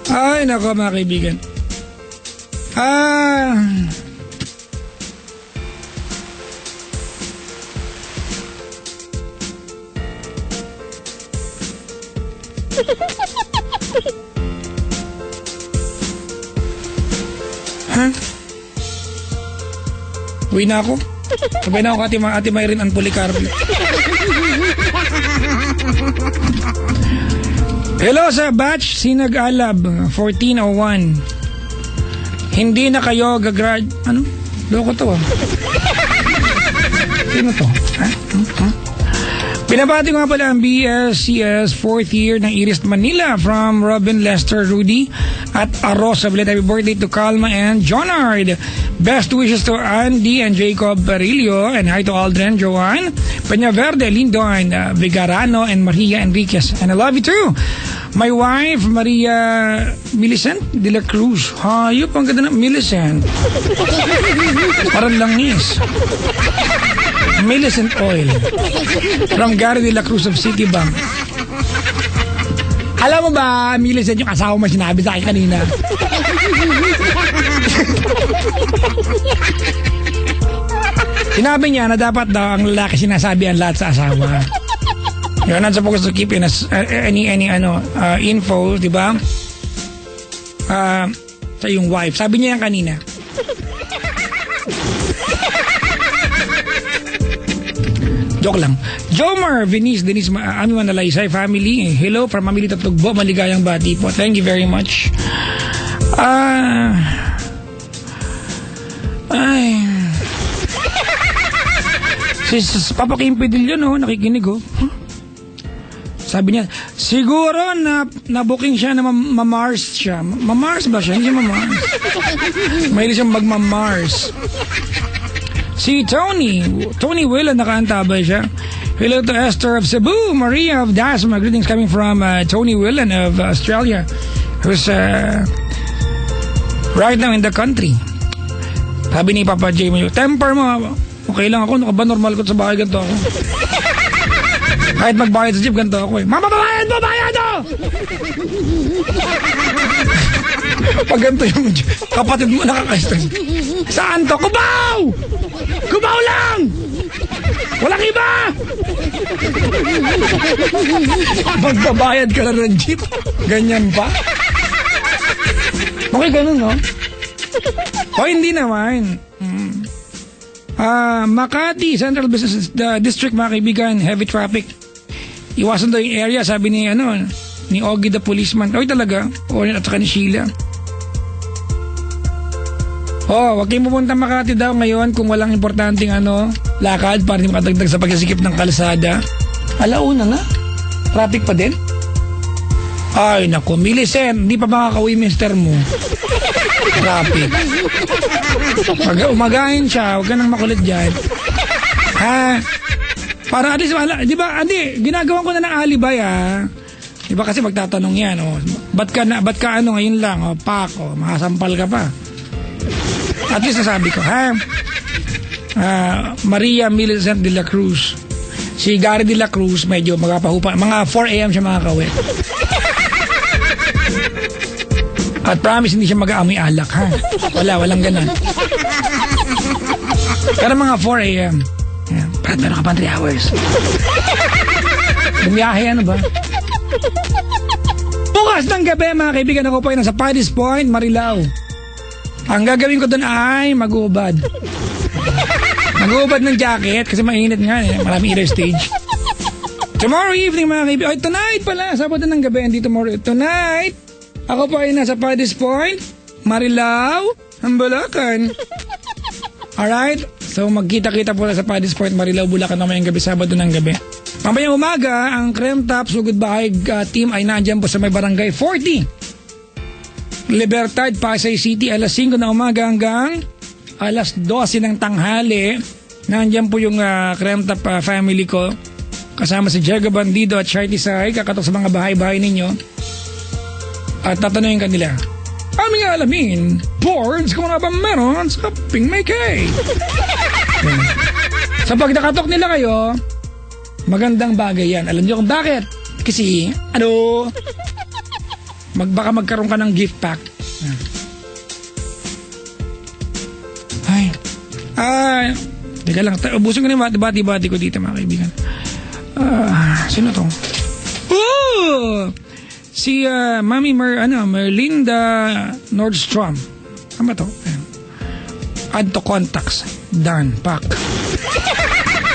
Ay, nako mga kaibigan. Uwi na ako. Sabay na ako Ate Mayrin and Policarpo. Hello sa batch Sinag-Alab 1401. Hindi na kayo gagrad... Ano? Loko to Sino to? Pinabati ko nga pala ang BSCS 4th year ng Iris Manila from Robin Lester Rudy at Arosa. Happy birthday to Calma and Jonard. Best wishes to Andy and Jacob Barillo, and hi to Aldrin, Joanne, Peñaverde, Lindon, Vigarano, and Maria Enriquez. And I love you too. My wife, Maria Millicent de la Cruz. Hayop, ang ganda na, Millicent. Parang langis. Millicent Oil. From Gary de la Cruz of Citibank. Alam mo ba, Millicent, yung asawa mo sinabi sa akin kanina? Sinabi niya na dapat daw ang lalaki sinasabi ang lahat sa asawa. You're not supposed to keep in any info, di ba? Sa yung wife. Sabi niya yan kanina. Joke lang. Jomar, Denise, Ami Manalaysay family. Hello from Mamili Tatugbo. Maligayang bati po. Thank you very much. Si Papa Kim Pedillo, nakikinig, Sabi niya, siguro na-booking siya na ma-Mars siya. Ma-Mars ba siya? Hindi siya ma-Mars. Mahilig siyang mag-ma-Mars. Si Tony Willa, nakaantabay siya. Hello to Esther of Cebu, Maria of Dasma. Greetings coming from Tony Willan of Australia, who's right now in the country. Sabi ni Papa J, temper mo, okay lang ako, ba normal ko sa bahay, ganito ako. Kahit magbayad sa jeep, ganito ako. Mama, bayad mo! Pag ganito yung kapatid mo nakaka-stress. Saan to? Kubaw! Kubaw lang! Walang iba! Magbabayad ka lang ng jeep. Ganyan pa? Okay, ganun, no? O, hindi naman. Makati, Central Business District, mga kaibigan, heavy traffic. Iwasan daw yung area, sabi ni Ogie the policeman. Oy, talaga. O, at saka ni Sheila. Wag kayong pupunta Makati daw ngayon kung walang importanteng lakad para hindi makadagdag sa pagsisikip ng kalsada. Alauna na. Traffic pa din. Ay, naku, Millicent, hindi pa makakauwi mister mo. Traffic. Pag umagahin siya, huwag ka nang makulit dyan. Para at least, di ba, ginagawan ko na ng alibay, Di ba kasi magtatanong yan, Ba't ka ngayon lang, makasampal ka pa. At least nasabi ko, Maria Millicent de la Cruz. Si Gary de la Cruz, medyo magapahupa. Mga 4 a.m. siya makakawin. At promise, hindi siya mag-aamoy alak, walang ganun. Pero mga 4 a.m. Meron ka pa 3 hours. Bumiyahe, ba? Bukas ng gabi, mga kaibigan, ako po ay nasa Paddy's Point, Marilao. Ang gagawin ko doon ay mag-uubad. Mag-uubad ng jacket kasi mainit nga, maraming either stage. Tomorrow evening, mga kaibigan. Ay, tonight pala. Sabado ng gabi. Hindi tomorrow. Tonight, ako po ay nasa Paddy's Point, Marilao, Bulacan. Alright? So, magkita-kita po sa Paddy's Point, Marilao, Bulacan naman yung gabi, Sabado ng gabi. Mamayang umaga, ang Creme Top Sugod Bahay team ay nandyan po sa may barangay 40. Libertad, Pasay City, alas 5 na umaga hanggang alas 12 ng tanghali. Nandiyan po yung Creme Top family ko. Kasama si Diego Bandido at Shirty Sai. Kakatok sa mga bahay-bahay ninyo. At tatanungin kanila, aming alamin, boards, kung ano ba meron sa Ping May K. Sa pag nakatok nila kayo, magandang bagay yan. Alam niyo kung bakit? Kasi, baka magkaroon ka ng gift pack. Teka lang, ubusin ko na yung bati-bati ko dito mga kaibigan. Sino to? Oh! Si Mami Merlinda Nordstrom. Ano ba to? Add to contacts. Done. Pack.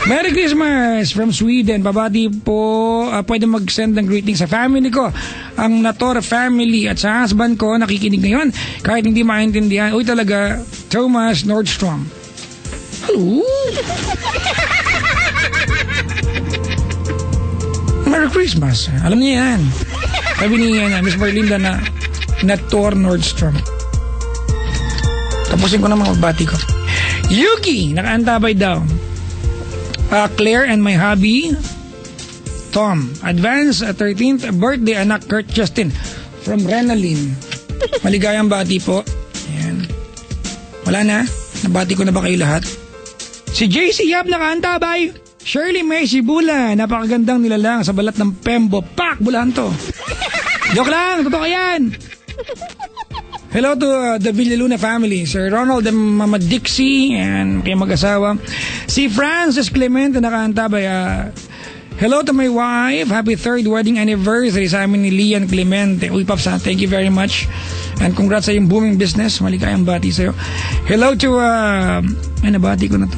Merry Christmas from Sweden. Babati po. Pwede mag-send ng greetings sa family ko. Ang Natora family at sa husband ko nakikinig ngayon. Kahit hindi maintindihan. Uy talaga, Thomas Nordstrom. Hello? Merry Christmas. Alam niya yan. Sabi niya Miss Merlinda na Natora Nordstrom. Tapusin ko na mga bati ko. Yuki, nakaantabay daw. Claire and my hubby, Tom. Advance 13th birthday anak Kurt Justin from Renalyn. Maligayang bati po. Ayan. Wala na? Nabati ko na ba kayo lahat? Si JC Yap nakaantabay. Shirley May Sibula, napakagandang nilalang sa balat ng Pembo. Pak! Bulahan to. Joke lang, totoo yan. Hello to the Villaluna family, Sir Ronald and Mama Dixie, and kayo mag-asawa. Si Francis Clemente nakaantabay. Hello to my wife. Happy 3rd wedding anniversary sa amin ni Lian Clemente. Uy, Paps, thank you very much. And congrats sa yung booming business. Maligayang bati sa'yo. Hello to, nabati ko na to.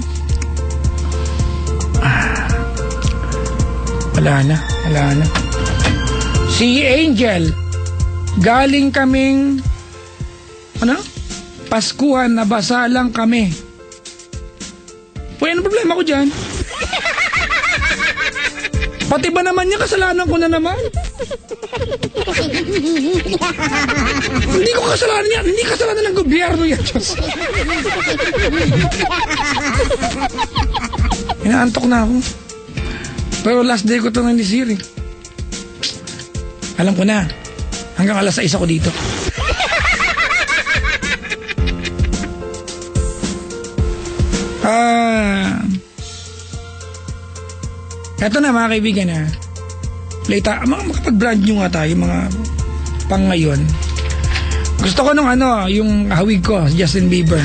Wala na. Si Angel, galing kaming Paskuhan, nabasa lang kami. Ano problema ko dyan? Pati ba naman niya, kasalanan ko na naman? Hindi ko kasalanan yan. Hindi kasalanan ng gobyerno yan, Diyos. Inaantok na ako. Pero last day ko ito nanisir eh. Alam ko na. Hanggang alas 6 ako dito. Eto na mga kaibigan ha. Makapag-brand nyo nga tayo mga pang ngayon. Gusto ko nung yung hawig ko, Justin Bieber.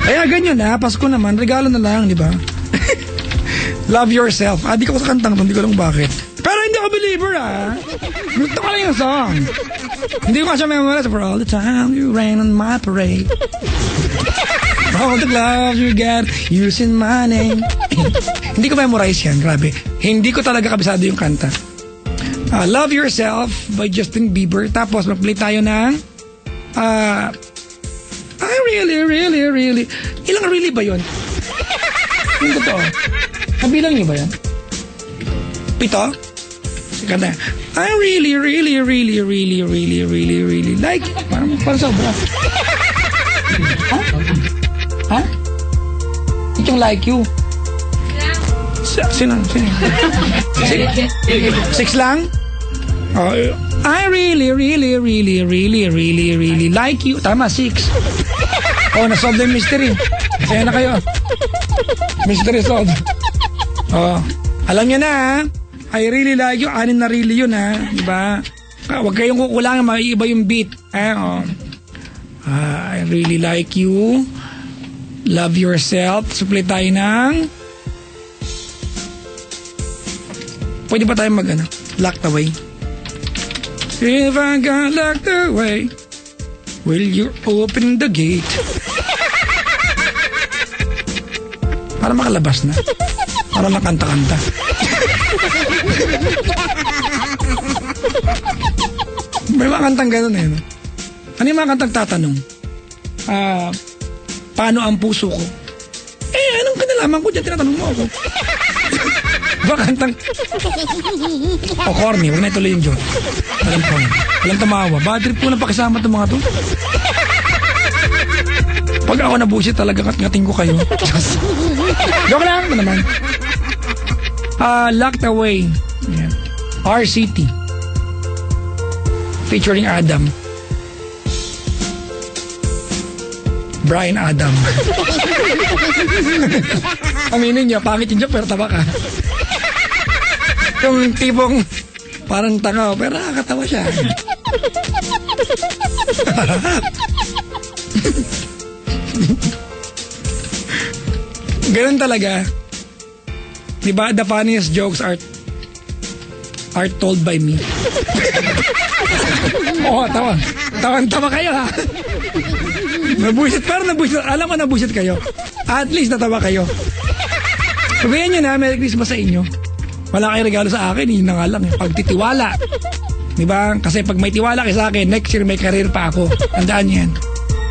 Kaya ganyan ha, Pasko naman, regalo na lang, di ba? Love yourself. Di ko sa kantang to, hindi ko lang bakit. Pero hindi ako believer ha. Gusto ko lang yung song. Hindi ko kasi memorize. For all the time you rain on my parade. All the love you get, using my name. Hindi ko memorize yan, grabe. Hindi ko talaga kabisado yung kanta. Love Yourself by Justin Bieber. Tapos mag-play tayo ng I really. Ilang really ba yun? Yung totoo. Kabilang nyo ba yan? 7? Sige na. I really like it. Parang sobra. Ha? Itong like you. Sino? 6 lang? I really like you. Tama, 6. Na-solve na yung mystery. Kaya na kayo. Mystery solved. Alam niyo na ha. I really like you. 6 na really yun ha. Diba? Huwag kayong kukulangan. Maiiba yung beat. I really like you. Love yourself. Supply tayo ng... Pwede ba tayo locked away? If I got locked away, will you open the gate? Para makalabas na. Para makanta-kanta. May mga kantang gano'n eh. No? Ano yung mga kantang tatanong? Paano ang puso ko? Anong kinalaman ko dyan? Tinatanong mo ako. Kantang corny, huwag na ituloy yung joke. Walang tumawa. Bad trip po na pakisama itong mga to. Pag ako nabusit talaga, ngating ko kayo. Joke lang ba naman? Locked Away. Yeah. RCT featuring Adam. Brian Adam. Aminin niyo, pangit yung joke pero taba ka. Yung tipong Parang tanga, pero nakakatawa siya. Ganun talaga. Diba, the funniest jokes are told by me. Oo, tawa. Tawa kayo, ha? Nabusit, pero nabusit. Alam ko nabusit kayo. At least natawa kayo. Sabihin nyo na, Merry Christmas sa inyo. Wala kayong regalo sa akin, yun na nga lang. Pagtitiwala. Diba? Kasi pag may tiwala kayo sa akin, next year may career pa ako. Tandaan nyo yan.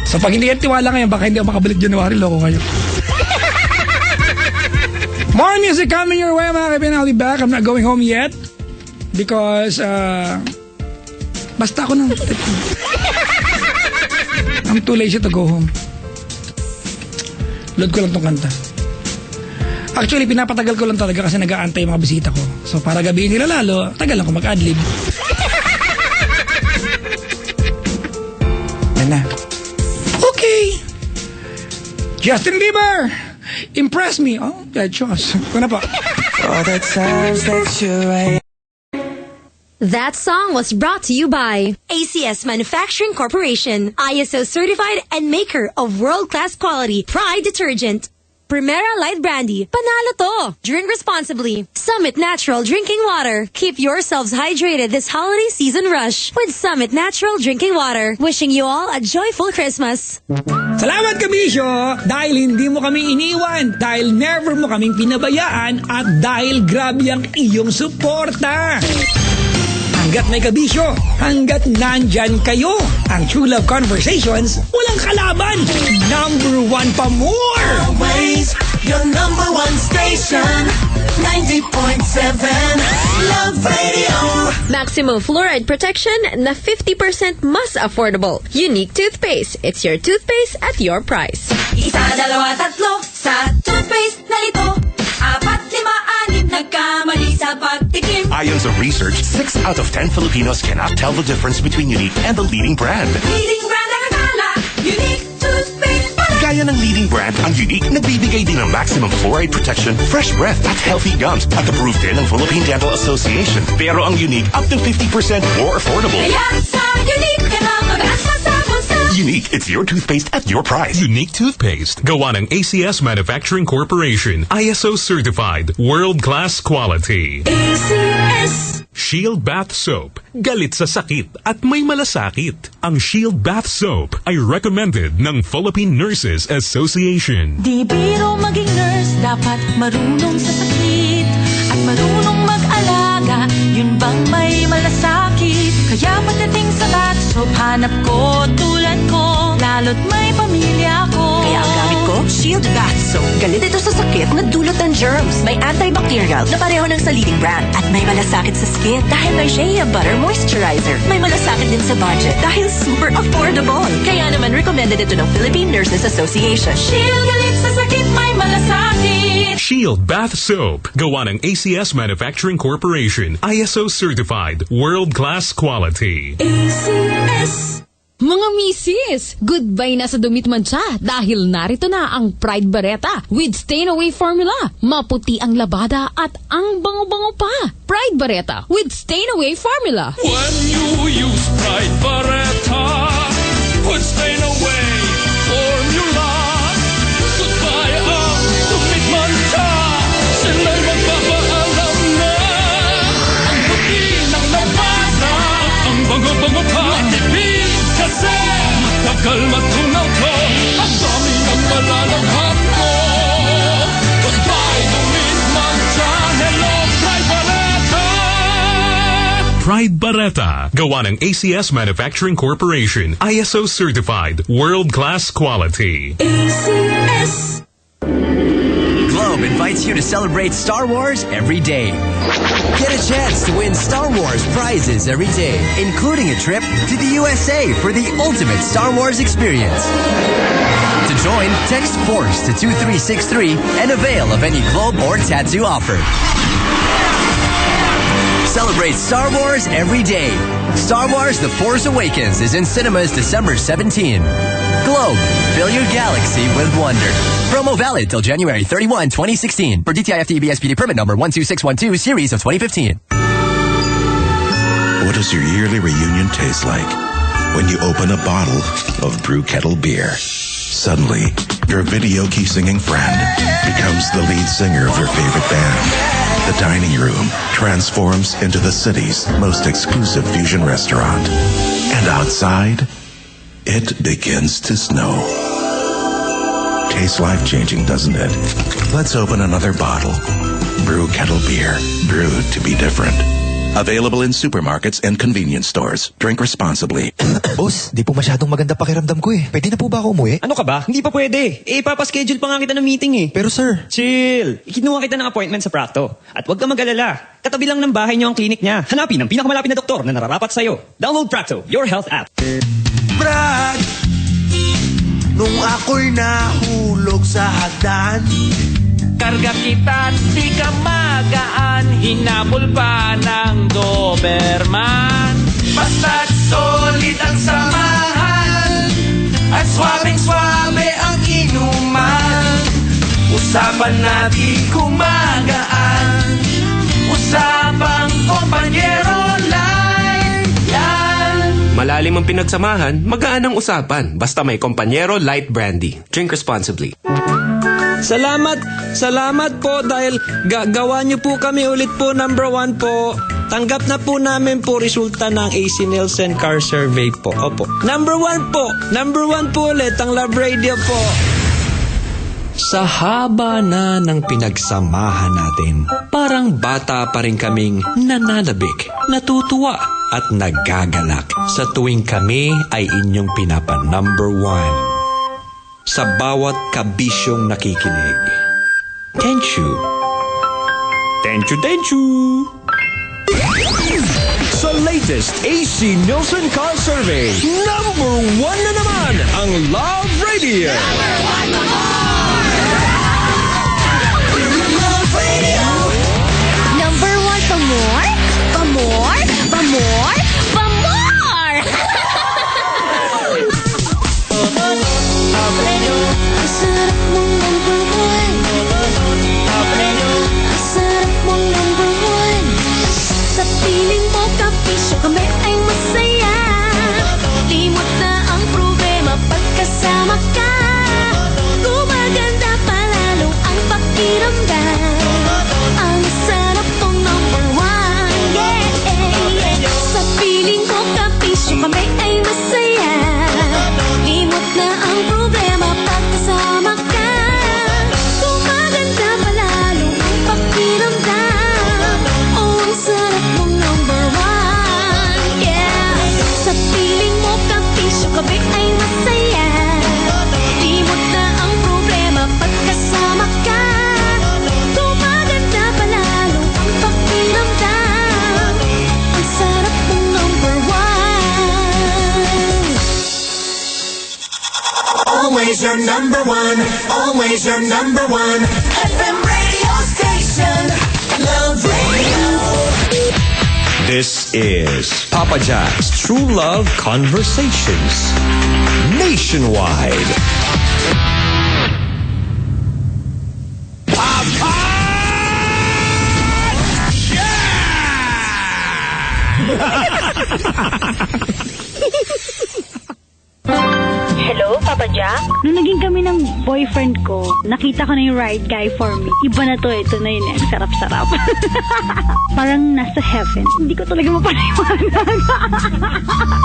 So pag hindi kayo tiwala ngayon, baka hindi ako makabalik January, loko kayo. More music coming your way, mga kaibigan. I'll be back. I'm not going home yet. Because, basta ako nang... I'm too lazy to go home. Load ko lang tong kanta. Actually, pinapatagal ko lang talaga kasi nag-aantay yung mga bisita ko. So, para gabihin nila lalo, tagal lang ko mag-adlib. Yan na. Okay. Justin Bieber! Impress me. Oh, God, choice. Kuna pa. All the times that you That song was brought to you by ACS Manufacturing Corporation, ISO certified and maker of world-class quality Pride detergent. Primera Light Brandy, panalo to. Drink responsibly. Summit Natural Drinking Water. Keep yourselves hydrated this holiday season rush with Summit Natural Drinking Water. Wishing you all a joyful Christmas. Salamat, Kabisyo! Dahil hindi mo kami iniwan, dahil never mo kaming pinabayaan, at dahil grabe ang iyong suporta. Hanggat may kabisyo, hanggat nandyan kayo, ang True Love Conversations, walang kalaban. Number 1 pa more! Always your number one station, 90.7 Love Radio. Maximum fluoride protection na 50% mas affordable. Unique toothpaste. It's your toothpaste at your price. Isa, dalawa, tatlo sa toothpaste na ito. 4, 5, 6 nagkamali sa pagtikim. Ayon sa research, 6 out of 10 Filipinos cannot tell the difference between Unique and the leading brand. Leading brand ang akala, Unique toothpaste pala. Gaya ng leading brand, ang Unique nagbibigay din ng maximum fluoride protection, fresh breath at healthy gums at approved din ng Philippine Dental Association. Pero ang Unique up to 50% more affordable. Kaya sa Unique ka na mag-asa sa bulsa. Unique, it's your toothpaste at your price. Unique toothpaste. Gawa ng ACS Manufacturing Corporation. ISO certified. World-class quality. ACS. Shield Bath Soap. Galit sa sakit at may malasakit. Ang Shield Bath Soap ay recommended ng Philippine Nurses Association. Di biro maging nurse, dapat marunong sa sakit at marunong mag-alaga. Yun bang may malasakit? Kaya pagdating sa bath soap, hanap ko tulad ko, lalo't may pamilya ko. Kaya ang gamit ko, Shield Bath Soap. Galit ito sa sakit na dulot ng germs. May antibacterial na pareho ng sa leading brand. At may malasakit sa skin dahil may Shea Butter Moisturizer. May malasakit din sa budget dahil super affordable. Kaya naman recommended ito ng Philippine Nurses Association. Shield, galit sa sakit, may malasakit. Shield Bath Soap. Gawa ng ACS Manufacturing Corporation. ISO certified. World-class quality. ACS. Mga misis, goodbye na sa dumit mancha dahil narito na ang Pride Bareta with Stain Away Formula. Maputi ang labada at ang bango-bango pa. Pride Bareta with Stain Away Formula. When you use Pride Bareta, put stain away formula. Goodbye ang dumit mancha, sila'y magpapaalam na. Ang puti ng labada, ang bango-bango pa. Kasi matagal matunaw ko, ang dami ng malalaghan mo. Goodbye, dumit mancha, hello, Pride Bareta. Pride Bareta. Gawa ng ACS Manufacturing Corporation. ISO certified. World-class quality. ACS. Globe invites you to celebrate Star Wars every day. Get a chance to win Star Wars prizes every day, including a trip to the USA for the ultimate Star Wars experience. To join, text FORCE to 2363 and avail of any Globe or Tattoo offer. Celebrate Star Wars every day. Star Wars The Force Awakens is in cinemas December 17. Globe, fill your galaxy with wonder. Promo valid till January 31, 2016. For DTI FTEB SPD permit number 12612 series of 2015. What does your yearly reunion taste like? When you open a bottle of Brew Kettle beer, suddenly your video key singing friend becomes the lead singer of your favorite band. The dining room transforms into the city's most exclusive fusion restaurant. And outside, it begins to snow. Tastes life-changing, doesn't it? Let's open another bottle. Brew Kettle beer, brewed to be different. Available in supermarkets and convenience stores. Drink responsibly. Boss, di po masyadong maganda pakiramdam ko eh. Pwede na po ba ako umuwi? Ano ka ba? Hindi pa pwede. Papaschedule pa nga kita ng meeting eh. Pero sir... Chill. Kinuha kita ng appointment sa Practo. At huwag ka mag-alala. Katabi lang ng bahay niyo ang klinik niya. Hanapin ang pinakamalapit na doktor na nararapat sa'yo. Download Practo, your health app. Brad, nung ako'y nahulog sa hagdan, Karga kita, di ka magaan, hinabol pa ng Doberman. Basta't solid ang samahan, at swabing-swabe ang inuman. Usapan natin kumagaan, usapang kompanyero light yan. Malalim ang pinagsamahan, magaan ang usapan. Basta may Kompanyero Light Brandy. Drink responsibly. Salamat po dahil gawa niyo po kami ulit po number 1 po. Tanggap na po namin po resulta ng AC Nielsen Car Survey po. Opo. Number 1 po. Number 1 po ulit ang Love Radio po. Sa haba na ng pinagsamahan natin, parang bata pa rin kaming nananabik, natutuwa at nagagalak sa tuwing kami ay inyong pinapa-number 1. Sa bawat kabisyong nakikinig. Thank you. Thank you, thank you. Sa latest AC Nielsen Car Survey, number 1 na naman ang Love Radio. Love Radio. Number 1 pa more? Pa more? Pa more? Pa more! Ang sarap mong number 1. Ang sarap mong number 1. Sa piling mo, kapisyo kami ay masaya. Limot na ang problema pagkasama ka. Gumaganda pa lalo ang pakiramdam. Ang sarap mong number 1. Yeah. Sa piling mo, kapisyo kami ay masaya. Limot na ang problema pagkasama ka. Gumaganda pa lalo ang pakiramdam. Oh, ang sarap mong number 1. Yeah. Sa piling mo, kapisyo kami ay masaya. Limot na ang problema pagkasama ka. Gumaganda pa lalo ang pakiramdam. Ang sarap mong number 1. Always your number 1. Always your number 1. FM radio station. Love Radio. This is Papa Jack's True Love Conversations. Nationwide. Hello, Papa Jack? Nung naging kami ng boyfriend ko, nakita ko na yung right guy for me. Iba na to, ito na yun. Ang sarap-sarap. Parang nasa heaven. Hindi ko talaga mapaniwanan.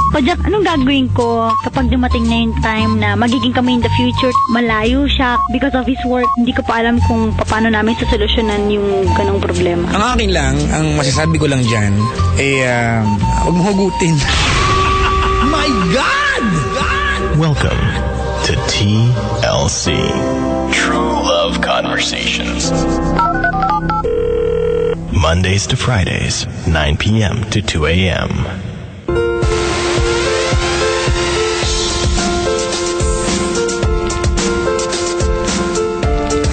Papa Jack, anong gagawin ko kapag dumating na yung time na magiging kami in the future? Malayo siya because of his work. Hindi ko pa alam kung paano namin sasolusyonan yung ganong problema. Ang akin lang, ang masasabi ko lang dyan, huwag mo hugutin. My God! Welcome to TLC, True Love Conversations. Mondays to Fridays, 9 p.m. to 2 a.m.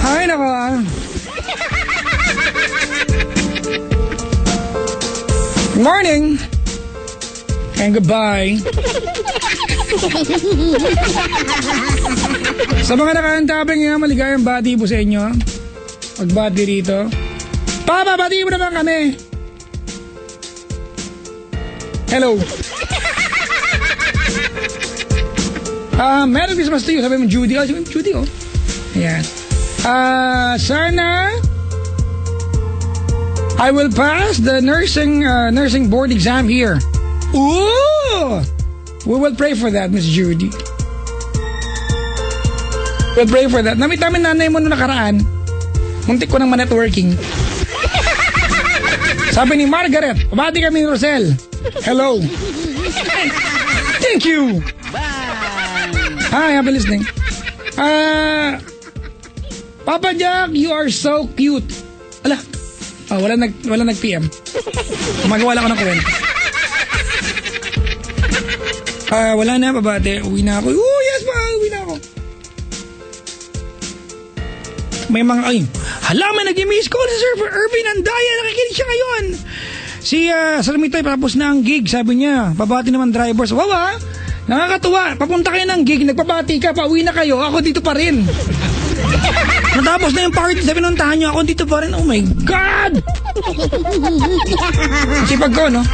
Hi, naka. Good morning. And goodbye. Sa mga nakaantabing nga, maligayang bati po sa inyo. Pagbati rito. Papa, bati mo naman kami. Hello. Merry Christmas to you. Sabi mo, Judy. Sabi mo, Judy, oh. Ayan. Sana I will pass the nursing board exam here. Ooh! We will pray for that, Miss Judy. We'll pray for that. Namit namin nanay mo nung nakaraan. Muntik ko ng ma-networking. Sabi ni Margaret, pabati kami ni Rosel. Hello. Thank you. Hi, I've been listening. Papa Jack, you are so cute. Ala. Wala nag-PM. Magawa lang ako ng kwento. Wala na, babate. Uwi na ako. Oh, yes, uwi na ako. May mga, may nag-miss call si Sir Irvin Andaya. Nakikinig siya ngayon. Si Salamitay, tapos na ang gig. Sabi niya, babati naman drivers. Wow, nakakatuwa. Papunta kayo ng gig, nagpabati ka, pauwi na kayo. Ako dito pa rin. Natapos na yung party, sabi nuntahan nyo, ako dito pa rin. Oh my God! Sipag ko, no?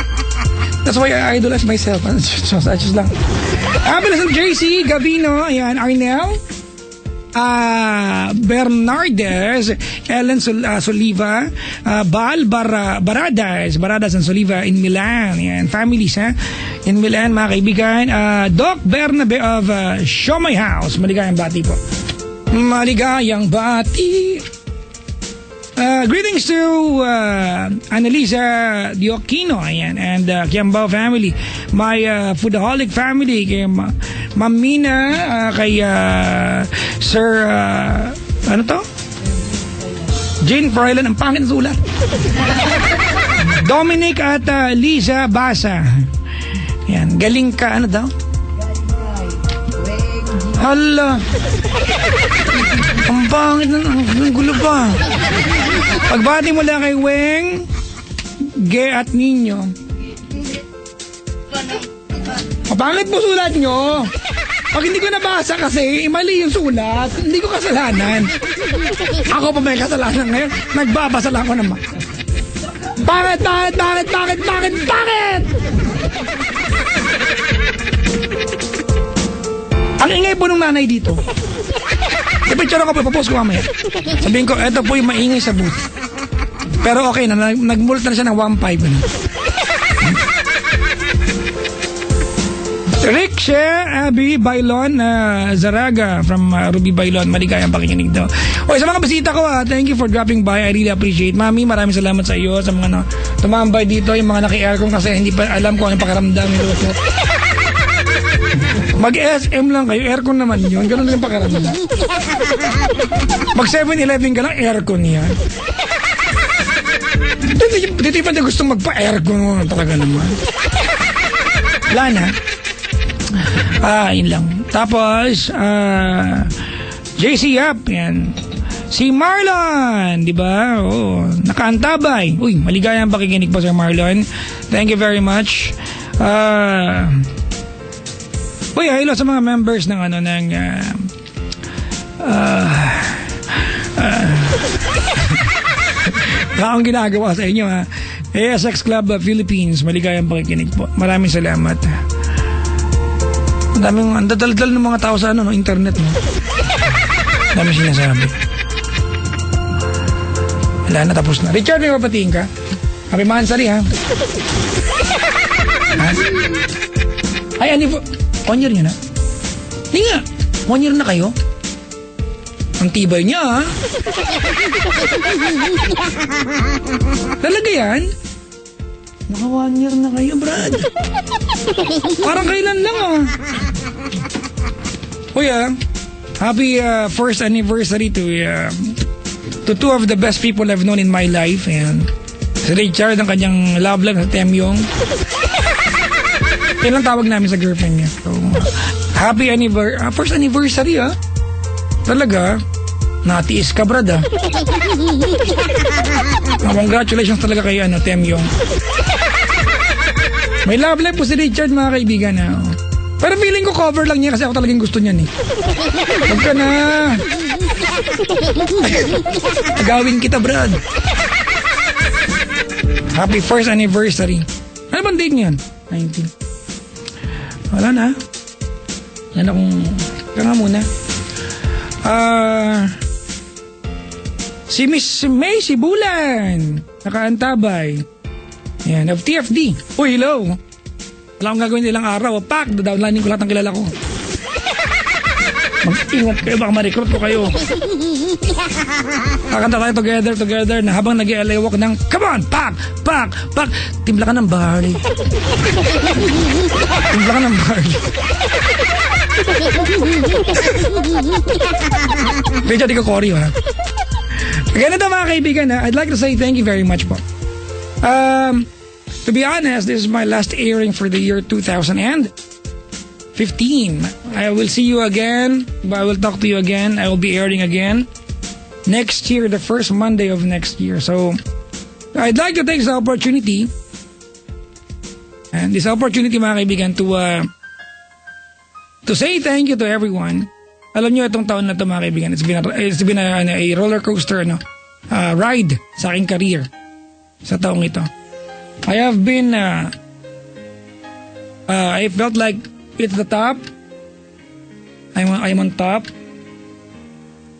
That's why I idolize myself. Just lang. Bilas ng JC, Gavino, ayan, Arnel, Bernardes, Ellen Soliva, Baradas and Soliva in Milan. Ayan, families, ha? In Milan, mga kaibigan. Doc Bernabe of Show My House. Maligayang bati po. Maligayang bati. Greetings to Annalisa Dioquino, ayan, and Kiambao family. My Foodaholic family, kay Mamina, kay Sir, ano to? Jane Froilan, ang pangit na sulat. Dominic at Lisa Basa. Ayan, galing ka, ano daw? Hala. Ang pangit ng gulo pa. Pagbati mo lang kay Weng, Ge at Ninyo. Pangit mo sulat nyo. Pag hindi ko nabasa kasi, mali yung sulat. Hindi ko kasalanan. Ako pa may kasalanan ngayon. Nagbabasa lang ako naman. Bakit? Ang ingay po ng nanay dito. I-picture ako po, papost ko mamaya. Sabihin ko, eto po yung maingay sa booth. Pero okay na, nagmulta na siya ng 1.5. Riksha Abby Bailon Zaraga from Ruby Bailon, maligayang pakikinig daw. Okay, sa mga bisita ko, thank you for dropping by. I really appreciate. Mami, maraming salamat sa iyo, sa mga tumambay dito, yung mga naki-aircon kasi hindi pa alam ko anong pakiramdam. Mag-SM lang kayo, aircon naman yun. Ganun lang yung pakiramdam. Mag 7-Eleven ka lang, aircon yan. Dito pa na gusto magpa-aircon talaga naman. Wala na. Yun lang. Tapos, JC Yap, yan. Si Marlon, di ba? Oh, nakaantabay. Uy, maligayang pakikinig po, Sir Marlon. Thank you very much. Uy, hello sa mga members ng ang ginagawa sa inyo, ha? ASX Club Philippines, maligayang pakikinig po. Maraming salamat. Ang dadaldal ng mga tao sa internet, no? Dami sinasabi. Wala na, tapos na. Richard, may papatiin ka? Happy Mansari, ha? Ay, 1 year nyo na? Hindi nga, 1 year na kayo? Ang tibay niya, ha? Talaga yan? Naka 1 year na kayo, Brad. Parang kailan lang, ha? Kuya, happy first anniversary to two of the best people I've known in my life. Ayan. Si Richard, ang kanyang love life sa Temyong. Yan lang tawag namin sa girlfriend niya. So, happy first anniversary, ha? Talaga? Natiis ka, Brad, ha? Congratulations talaga kay Temyong. May love life po si Richard, mga kaibigan, ha? Pero feeling ko cover lang niya kasi ako talagang gusto niyan, eh. Huwag ka na. Agawin kita, Brad. Happy first anniversary. Ano bang date niyan? 19. Wala na. Yan akong... Kaya nga muna. Si Miss May Sibulan. Nakaantabay. Yan, of TFD. Uy, hello. Wala akong gagawin ilang araw. Pak, downlining ko lahat ng kilala ko. Mag-ingat kayo, baka ma-recruit ko kayo. Kakanta tayo together na habang nag-i-alewak ng come on, pak, pak, pak. Timpla ka ng barley. Timpla ka ng barley. Medyo di ko koryo ha. Ganito mga kaibigan ha. I'd like to say thank you very much po. To be honest, this is my last airing for the year 2015. I will see you again. I will talk to you again. I will be airing again next year, the first Monday of next year. So, I'd like to take this opportunity, and this opportunity mga kaibigan, to say thank you to everyone. Alam nyo, itong taon na ito mga kaibigan, it's been a roller coaster ride sa aking career sa taong ito. I have been I felt like it's the top. I'm on top.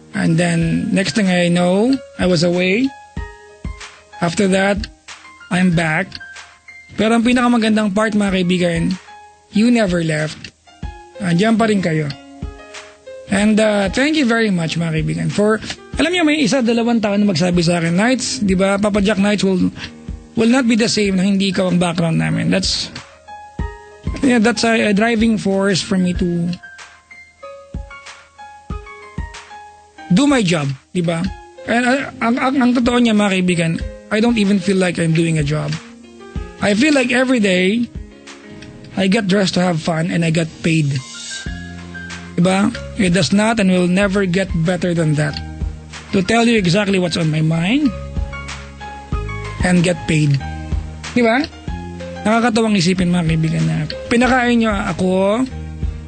And then next thing I know, I was away. After that, I'm back. Pero ang pinakamagandang part mga kaibigan, you never left. Andiyan pa rin kayo. And thank you very much mga kaibigan for, alam niyo may isa, 2 tao na magsabi sa akin, Nights, di ba, Papa Jack Nights will not be the same na hindi ikaw ang background namin. That's a driving force for me to do my job, di ba? And ang totoo niya mga kaibigan, I don't even feel like I'm doing a job. I feel like every day I get dressed to have fun and I get paid. Diba? It does not and will never get better than that. To tell you exactly what's on my mind and get paid. Diba? Nakakatawang isipin mga kaibigan na pinakain nyo ako,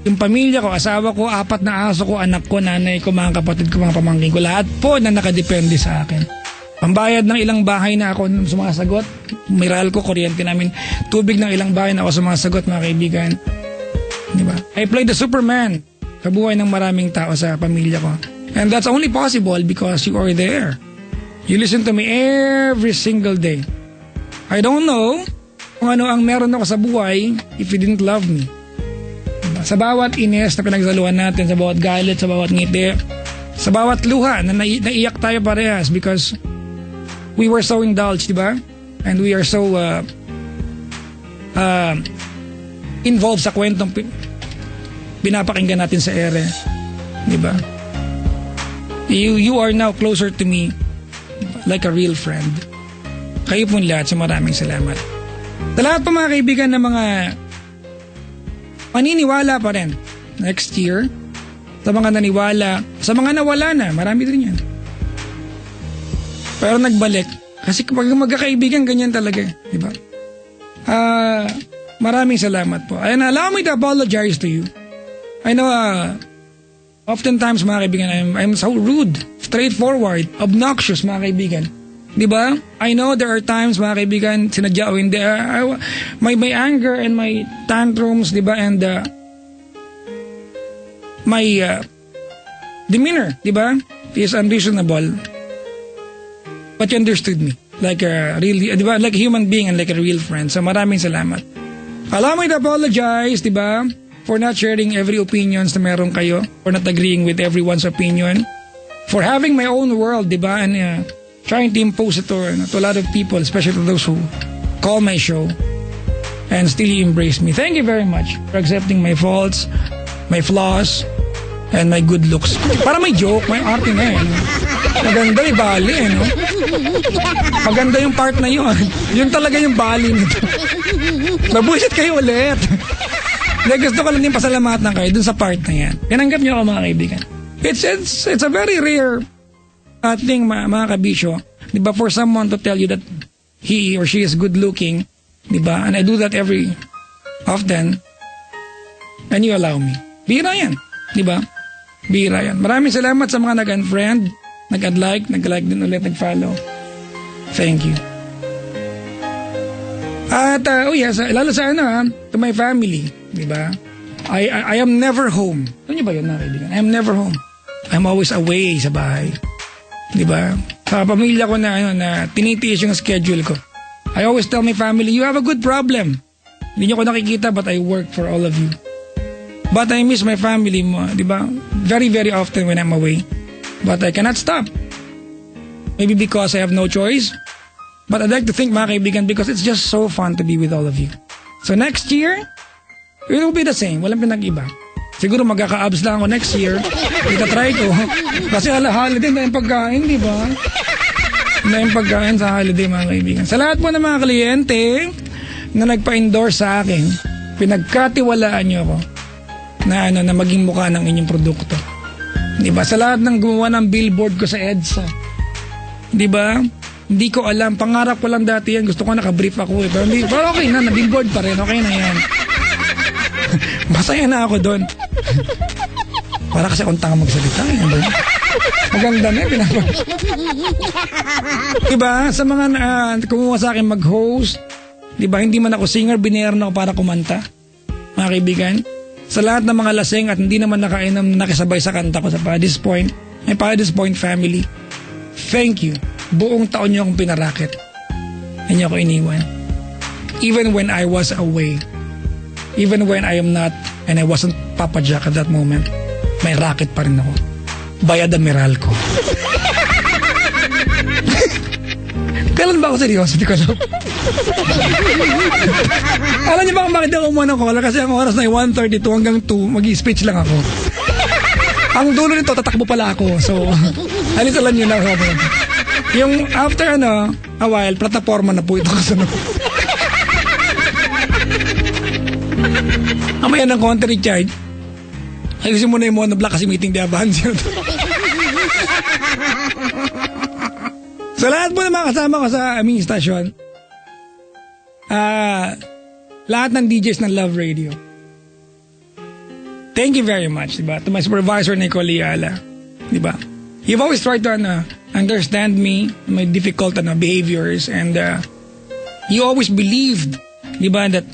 yung pamilya ko, asawa ko, 4 na aso ko, anak ko, nanay ko, mga kapatid ko, mga pamangkin ko, lahat po na nakadepende sa akin. Pambayad ng ilang bahay na ako sumasagot, mineral ko, kuryente namin, tubig ng ilang bahay na ako sumasagot mga kaibigan. Diba? I played the Superman sa buhay ng maraming tao sa pamilya ko. And that's only possible because you are there. You listen to me every single day. I don't know kung ano ang meron ako sa buhay if you didn't love me. Sa bawat ines na pinagsaluhan natin, sa bawat galit, sa bawat ngiti, sa bawat luha na naiyak tayo parehas because we were so indulged, di ba? And we are so involved sa kwentong pinapakinggan natin sa ere. Di ba? You are now closer to me like a real friend. Kayo po lahat, so maraming salamat. Sa lahat po mga kaibigan na mga maniniwala pa rin next year, sa mga naniwala, sa mga nawala na, marami din yan. Pero nagbalik. Kasi kapag magkakaibigan, ganyan talaga. Di ba? Maraming salamat po. And allow me to apologize to you. I know, oftentimes mga kaibigan, I'm so rude, straightforward, obnoxious mga kaibigan. Diba? I know there are times mga kaibigan, sinadya o hindi. My anger and my tantrums, diba? And my demeanor, diba? Is unreasonable. But you understood me. Like a really, diba? Like a human being and like a real friend. So maraming salamat. Allow me to apologize, diba? For not sharing every opinions na meron kayo, for not agreeing with everyone's opinion, for having my own world, diba? And trying to impose it to a lot of people, especially to those who call my show and still embrace me. Thank you very much for accepting my faults, my flaws, and my good looks. Para may joke, may arte na eh. Maganda yung bali eh, no? Maganda yung part na yun. Yun talaga yung bali nito. Nabuisit kayo ulit. Gusto ko lang din pasalamatan kayo dun sa part na yan. Tinanggap niyo ako mga kaibigan. It's a very rare thing mga kabisyo. Diba, for someone to tell you that he or she is good looking. Diba? And I do that every often. And you allow me. Bihira yan. Diba? Bihira yan. Maraming salamat sa mga nag-unfriend, nag-like din ulit, nag-follow. Thank you. At, lalo sa to my family, di ba? I am never home. Ano niyo ba yun, mga kaibigan? I am never home. I'm always away sa bahay. Di ba? Sa pamilya ko na tinitiis yung schedule ko. I always tell my family, you have a good problem. Hindi niyo ko nakikita but I work for all of you. But I miss my family mo, di ba? Very, very often when I'm away. But I cannot stop. Maybe because I have no choice. But I'd like to think, mga kaibigan, because it's just so fun to be with all of you. So next year, it will be the same. Walang pinag-iba. Siguro magkaka-abs lang ako next year. Itatry ko. Kasi holiday na yung pagkain, di ba? Na yung pagkain sa holiday, mga kaibigan. Sa lahat po ng mga kliyente na nagpa-endorse sa akin, pinagkatiwalaan niyo ako na maging mukha ng inyong produkto. Di ba? Sa lahat ng gumawa ng billboard ko sa EDSA. Di ba? Hindi ko alam. Pangarap ko lang dati yan. Gusto ko nakabrief ako eh. Pero okay na. Na-billboard pa rin. Okay na yan. Masaya na ako doon. Para kasi akong tanga magsalita. Maganda na yun. Diba? Sa mga kumuha sa akin mag-host, diba? Hindi man ako singer, binayaran ako para kumanta. Mga kaibigan. Sa lahat ng mga lasing at hindi naman nakainom, nakisabay sa kanta ko sa Paddy's Point, may Paddy's Point family. Thank you. Buong taon niyo akong pinarakit. Hindi ako iniwan. Even when I was away. Even when I am not and I wasn't Papa Jack at that moment, may racket pa rin ako. Bayad ang Meralco. Kailan ba ako seryoso? Hindi ko alam. Alam niyo ba kung bakit ako umuha ng caller? Kasi ang oras na 1:32 hanggang 2, mag-i-speech lang ako. Ang dulo nito, tatakbo pala ako. So, alis alam niyo na. Yung after a while, plataforma na po ito kasunod. Amaya ng konti recharge. Ayusin mo na yung monoblock kasi meeting di abansyo. Sa lahat po ng mga kasama ko sa aming stasyon, lahat ng DJs ng Love Radio, thank you very much, diba? To my supervisor, Nicole Liala, diba? You've always tried to understand me, my difficult behaviors, and you always believed, diba, that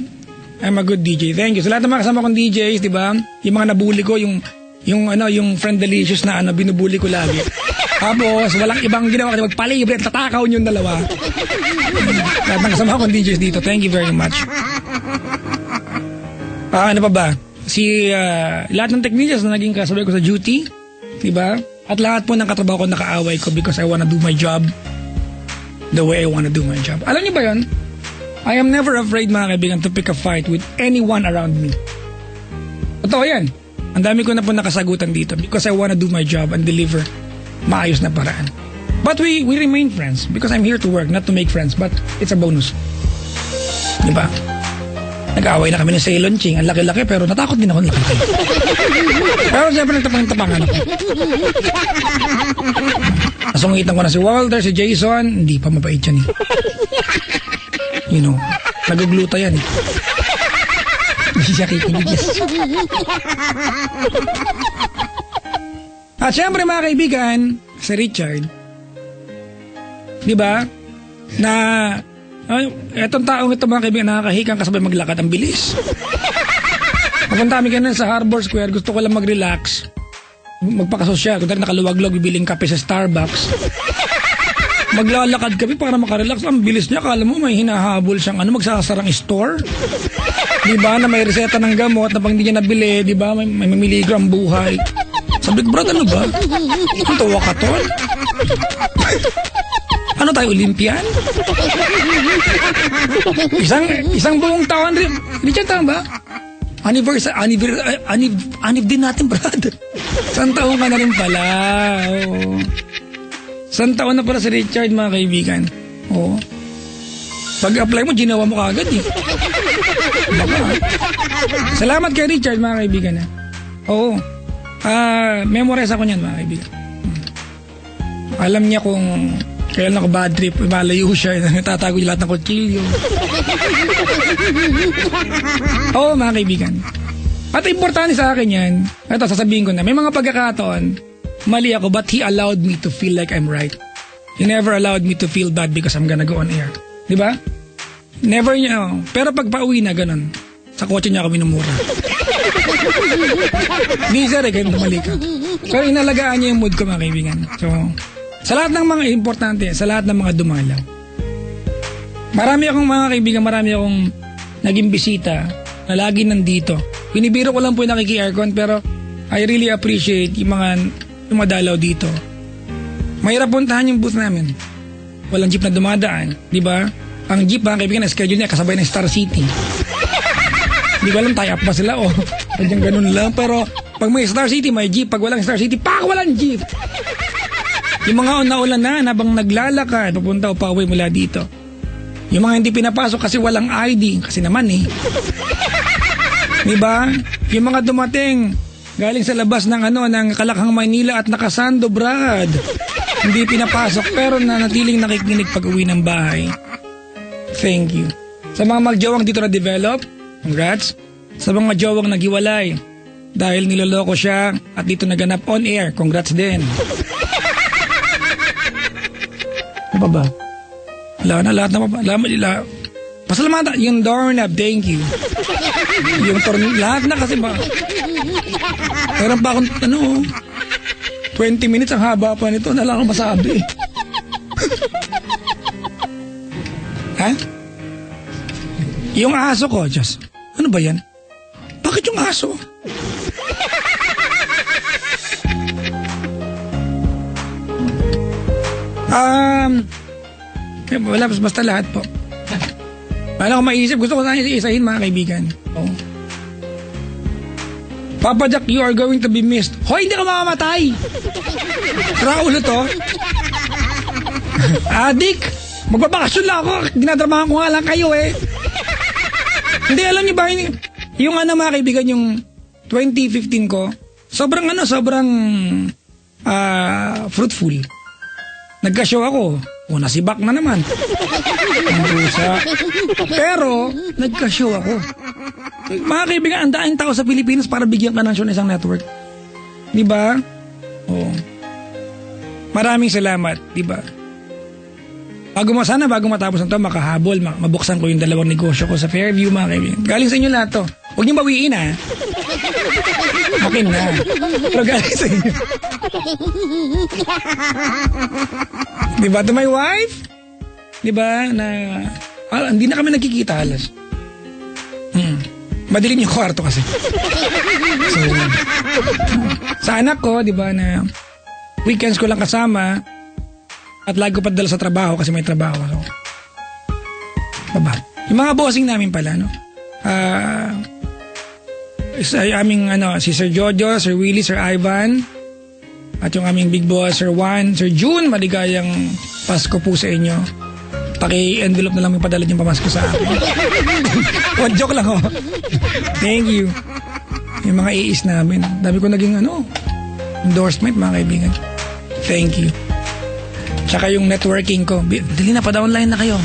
I'm a good DJ. Thank you. Sa lahat ng mga kasama kong DJs, di ba? Yung mga nabully ko, yung friend delicious na binubully ko lagi. Tapos, walang ibang ginawa kasi magpalibre at tatakaw yung dalawa. Lahat ng kasama kong DJs dito, thank you very much. Ano pa ba? Lahat ng technicians na naging kasabay ko sa duty, di ba? At lahat po ng katrabaho ko nakaaway ko because I wanna do my job the way I wanna do my job. Alam niyo ba yun? I am never afraid, mga kaibigan, to pick a fight with anyone around me. Totoo yan. Ang dami ko na po nakasagutan dito because I wanna do my job and deliver maayos na paraan. But we remain friends because I'm here to work, not to make friends, but it's a bonus. Diba? Nag-aaway na kami ng Ceylon Ching. Ang laki-laki pero natakot din ako ng laki-laki. Pero siyempre nagtapang-tapangan ako. Nasungitan ko na si Walter, si Jason. Hindi pa mabait yan eh. You know, nagugluta yan eh. Hindi siya kikinig. At syempre mga kaibigan, si Richard, di ba, na etong taong ito mga kaibigan, nakakahikang kasabay maglakad, ang bilis. Papunta kami ganun sa Harbor Square, gusto ko lang mag-relax, magpakasosyal, kung nakaluwag-luwag, bibiling kape sa Starbucks. Maglalakad kami para makarelax. Ang bilis niya, kala mo may hinahabol siyang magsasarang store. Diba, na may reseta ng gamot na pag hindi niya nabili, diba, may miligram buhay. Sabi ko, Brad, ano ba? Ang tawa ka to? Ano tayo, Olympian? Isang buong taon rin. Richard, tama ba? Anniv din natin, Brad. Isang taon ka na rin pala. Oo. Isang taon na pala si Richard, mga kaibigan. Oo. Pag-apply mo, ginawa mo kagad eh. Baka. Salamat kay Richard, mga kaibigan. Oo. Memorize ako niyan, mga kaibigan. Alam niya kung kailan ako bad trip, malayo siya, natatago yung lahat ng kutsilyo. Oo, mga kaibigan. At importante sa akin yan, ito, sasabihin ko na, may mga pagkakataon, mali ako, but he allowed me to feel like I'm right. He never allowed me to feel bad because I'm gonna go on air. Diba? Never niya, pero pag pauwi na, ganun. Sa kotse niya ako minumura. Hindi sir, kahit mali ka. Pero inalagaan niya yung mood ko, mga kaibigan. So, sa lahat ng mga importante, sa lahat ng mga dumalaw. Marami akong mga kaibigan, marami akong naging bisita na lagi nandito. Binibiro ko lang po yung nakiki-aircon, pero I really appreciate yung mga dumadalaw dito. Mahirap puntahan yung booth namin. Walang jeep na dumadaan, di ba? Ang jeep, mga kaibigan, na schedule niya kasabay ng Star City. Hindi ko alam, tie-up ba sila o sadyang ganun lang. Pero pag may Star City, may jeep. Pag walang Star City, walang jeep. Yung mga naulan na, habang naglalakad, papunta o pauwi mula dito. Yung mga hindi pinapasok kasi walang ID. Kasi naman eh. Diba? Yung mga dumating galing sa labas ng ng Kalakhang Maynila at nakasando, Brad. Hindi pinapasok pero nanatiling nakikinig pag uwi ng bahay. Thank you. Sa mga magjawang dito na develop, congrats. Sa mga jawang naghiwalay dahil niloloko siya at dito naganap on air, congrats din. Ano pa ba? Wala na lahat na pasalamatan. Yung doorknob, thank you. Yung lahat na kasi ba? Meron pa akong 20 minutes ang haba pa nito. Wala akong masabi. Ha? Yung aso ko, just, ano ba yan? Bakit yung aso? Wala, basta lahat po. Wala akong maisip. Gusto ko sana isahin, mga kaibigan. Oh. Papa Jack, you are going to be missed. Hoy, hindi ka mamamatay! Raulo to. Adik! Magbabakasyon lang ako. Dinadramahan ko nga lang kayo eh. Hindi, alam niyo ba, yung mga kaibigan, yung 2015 ko, sobrang fruitful. Nagka-show ako. Nasibak na naman. Ang pusa. Pero, nagka-show ako. Mga kaibigan, ang daing tao sa Pilipinas para bigyan ka ng show ng isang network. Diba? Oo. Maraming salamat. Diba? Bago matapos na ito, makahabol, mabuksan ko yung 2 negosyo ko sa Fairview, mga kaibigan. Galing sa inyo lahat to. Huwag niyo bawiin, ha? Okay na. Pero galing sa inyo. Diba? To my wife? Diba? Hindi na kami nagkikita halos. Madilim yung kwarto kasi. So, sa anak ko, diba, na weekends ko lang kasama at lagi ko padala sa trabaho kasi may trabaho. So, yung mga bossing namin pala, no? Si Sir Jojo, Sir Willie, Sir Ivan, at yung aming big boss, Sir Juan, Sir June, maligayang Pasko po sa inyo. Paki-envelope na lang yung padala yung pamasko sa akin. Joke lang ho. Thank you. Yung mga iis namin. Dami ko naging endorsement, mga kaibigan. Thank you. Tsaka yung networking ko. Dali na, pa-downline na kayo.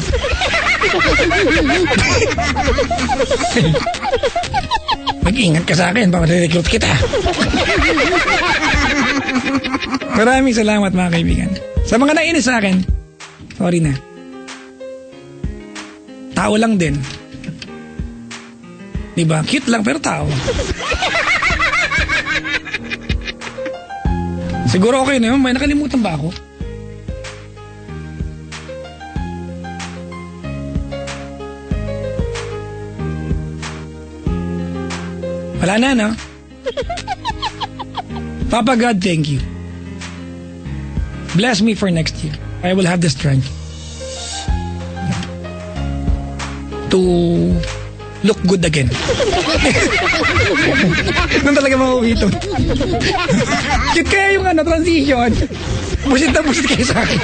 Mag-ingat ka sa akin, pa-recruit kita. Maraming salamat, mga kaibigan. Sa mga nainis sa akin, sorry na. Tao lang din. Diba? Cute lang pero tao. Siguro okay na yun. May nakalimutan ba ako? Wala na, no? Papa God, thank you. Bless me for next year. I will have the strength to look good again. Nung talaga mauwi ito. Cute kaya yung transition. Busit na busit kayo sa akin.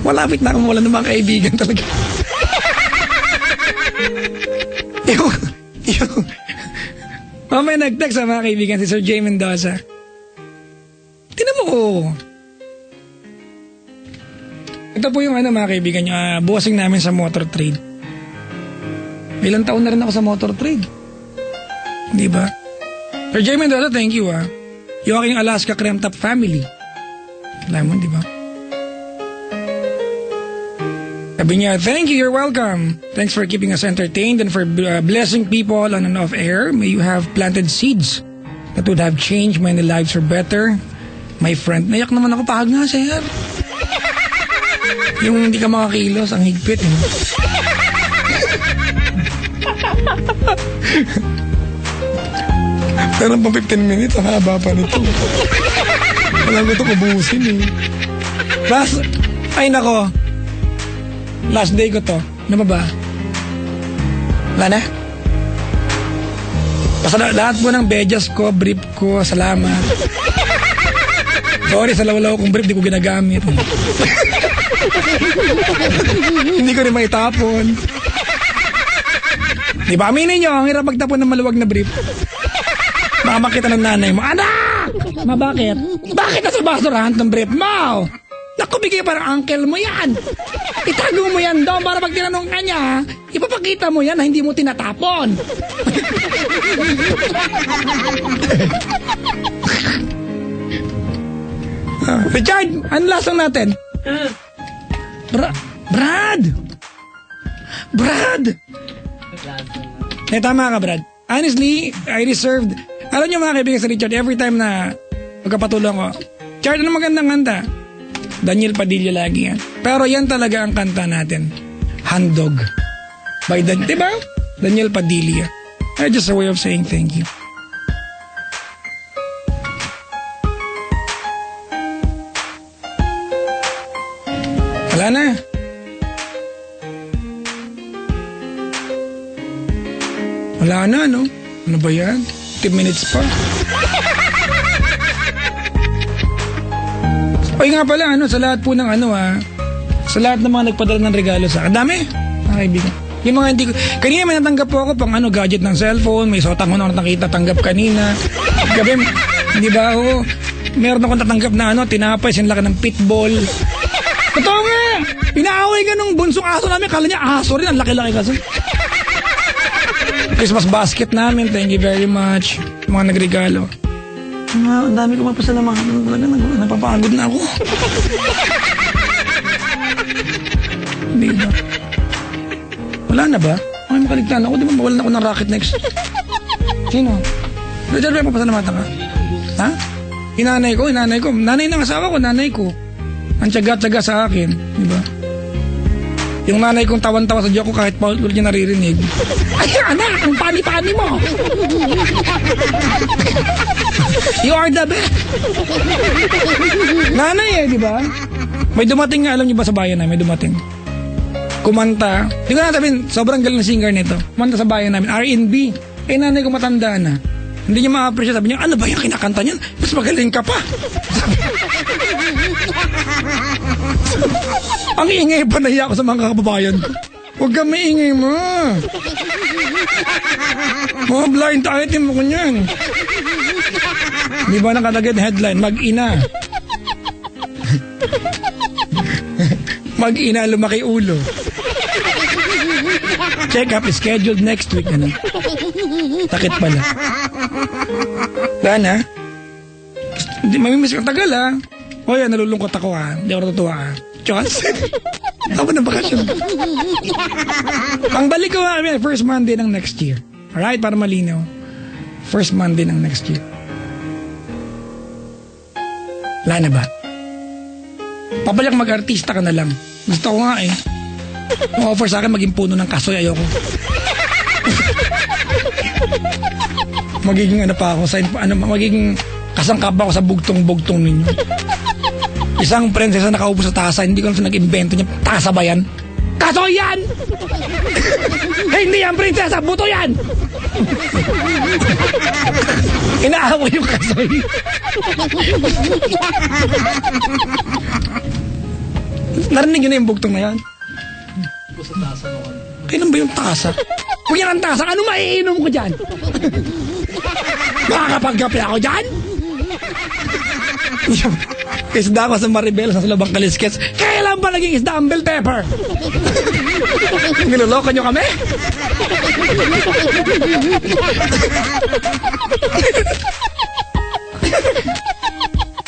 Malapit na akong wala ng mga kaibigan talaga. May nag-text sa mga kaibigan si Sir Jay Mendoza. Tinan mo ko. Ito po yung mga kaibigan nyo, bossing namin sa motor trade. Ilang taon na rin ako sa motor trade. Di ba? Sir Jay Mendoza, thank you Yung aking Alaska Creme Top family. Alam mo, di ba? Sabi niya, thank you, you're welcome. Thanks for keeping us entertained and for blessing people on and off air. May you have planted seeds that would have changed many lives for better. My friend, nayak naman ako, pahag nga, sir. Yung hindi ka makakilos, ang higpit. Eh. Pero pang 15 minutes, ang haba pa nito. Alam ko ito kubusin eh. Ay nako. Last day ko to. Ano ba ba? Wala na? Basta lahat po ng bedyas ko, brief ko, salamat. Sorry sa lawalaw kong brief, di ko ginagamit. Hindi ko rin maitapon. Di ba, aminin nyo, ang hirap magtapon ng maluwag na brief. Baka makita ng nanay mo, anak! Bakit? Bakit nasa basurahan ng brief mo? Naku, bigay parang uncle mo yan. Itago mo yan daw para pag tinanong ka niya, ipapakita mo yan na hindi mo tinatapon. Richard, ano lasang natin? Brad! Tama ka, Brad. Honestly, I reserved. Alam niyo mga kaibigan sa Richard, every time na magkapatulong ko, Richard, ano magandang kanta? Daniel Padilla lagi yan. Pero yan talaga ang kanta natin. Handog. By diba? Daniel Padilla. Just a way of saying thank you. Wala na. Wala na, no? Ano ba yan? 10 minutes pa. Oy nga pala, sa lahat po ng sa lahat ng mga nagpadala ng regalo sa akin. Dami, mga kaibigan. Yung mga hindi ko, kanina may natanggap po ako pang gadget ng cellphone, may sotang ko na nakita tanggap kanina. Gabi, di ba ako, meron akong natanggap na tinapay, sinlaki ng pitbull. Totoo nga, pinaaway ka nung bunsong aso namin, kala niya aso rin, ang laki-laki kasi. Christmas basket namin, thank you very much. Mga nagregalo. Ang dami ko magpasalamat. Talaga napapagod na ako. Hindi ba? Wala na ba? Ay, makaligtaan ako. Di ba mawalan ako ng racket next? Sino? Richard, may papasalamatan ka? Ha? Inanay ko. Nanay ng asawa ko, nanay ko. Ang tiyaga-tiyaga sa akin. Di ba? Yung nanay kong tawan-tawa sa joke ko kahit paulit niya naririnig. Ay, anak! Ang pani-pani mo! You are the best! Nanay di ba? May dumating nga, alam niyo ba sa bayan namin, may dumating. Kumanta. Hindi ko na sabihin, sobrang galing na singer nito. Kumanta sa bayan namin, R&B. Nanay ko matanda na. Hindi niya ma-appreciate. Sabi niya, ano ba yung kinakanta niyan? Mas magaling ka pa. Ang ingay pa, nahiya ako sa mga kababayan ko. Huwag kang maingay mo. Mga blind item mo ko niyan. Di ba nakalagay na headline? Mag-ina. Mag-ina, lumaki ulo. Check up is scheduled next week. Takit pala. Dana? Mamimiss ka tagal O yan, nalulungkot ako Hindi ako natutuwa Chos? Ako na bakasyon. Ang balik ko first Monday ng next year. Alright, para malinaw. First Monday ng next year. Wala na ba? Papalyak mag-artista ka na lang. Gusto ko nga Yung offer sa akin maging puno ng kasoy, ayoko. Magiging magiging kasangkap ako sa bugtong-bugtong ninyo. Isang prinsesa nakaupo sa tasa, hindi ko lang nag-invento niya. Tasa ba yan? Kasoy yan! Hindi yan, prinsesa! Buto yan! Inaaway yung kasoy. Narinig yun na yung bugtong na yan? Kailan ba yung tasa? Kung yan ang tasa, ano maiinom ko dyan? Makakapagkape ako dyan? Isda ko sa Maribel sa Salubang Kaliskes. Kailan ba naging isda ang bell pepper? Niloloko nyo kami?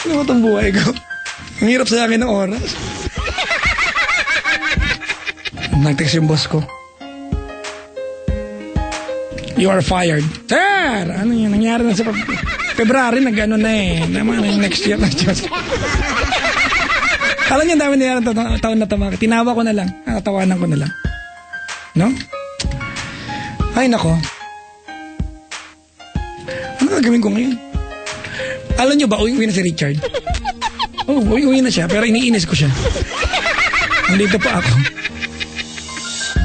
Ano ba itong buhay ko? Ang hirap sa akin ng oras. Nag-text yung boss ko. You are fired. Sir! Ano yun? Nangyari na sa February, nag-ano na eh. Naman, next year na. Alam niyo, dami na taon na tama. Tinawa ko na lang. Tawanan ko na lang. No? Ay, nako. Ano gagawin ko ngayon? Alam niyo ba, uwi na si Richard? Oh, uwi na siya, pero iniinis ko siya. Nandito pa ako.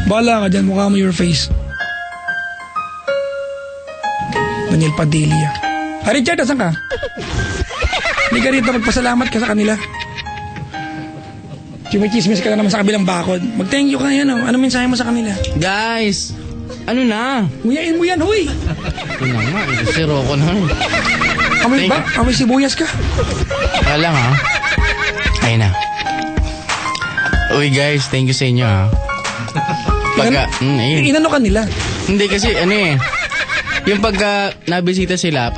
Bahala ka dyan, mukha mo your face. Daniel Padilla. Ah, Richard, asan ka? Hindi ka rito, magpasalamat ka sa kanila. Chumichismis ka na naman sa kabilang bakod. Mag-thank you ka yan, oh. Ano mensahe mo sa kanila? Guys, ano na? Nguyain mo yan, huy! Ito na nga, si Rocco na. Amoy ba? Amoy sibuyas ka? Wala nga. Ayun na. Uy guys, thank you sa inyo ha. Pagka, ayun. Inano ka nila? Hindi kasi, ano eh. Yung pagka nabisita sila,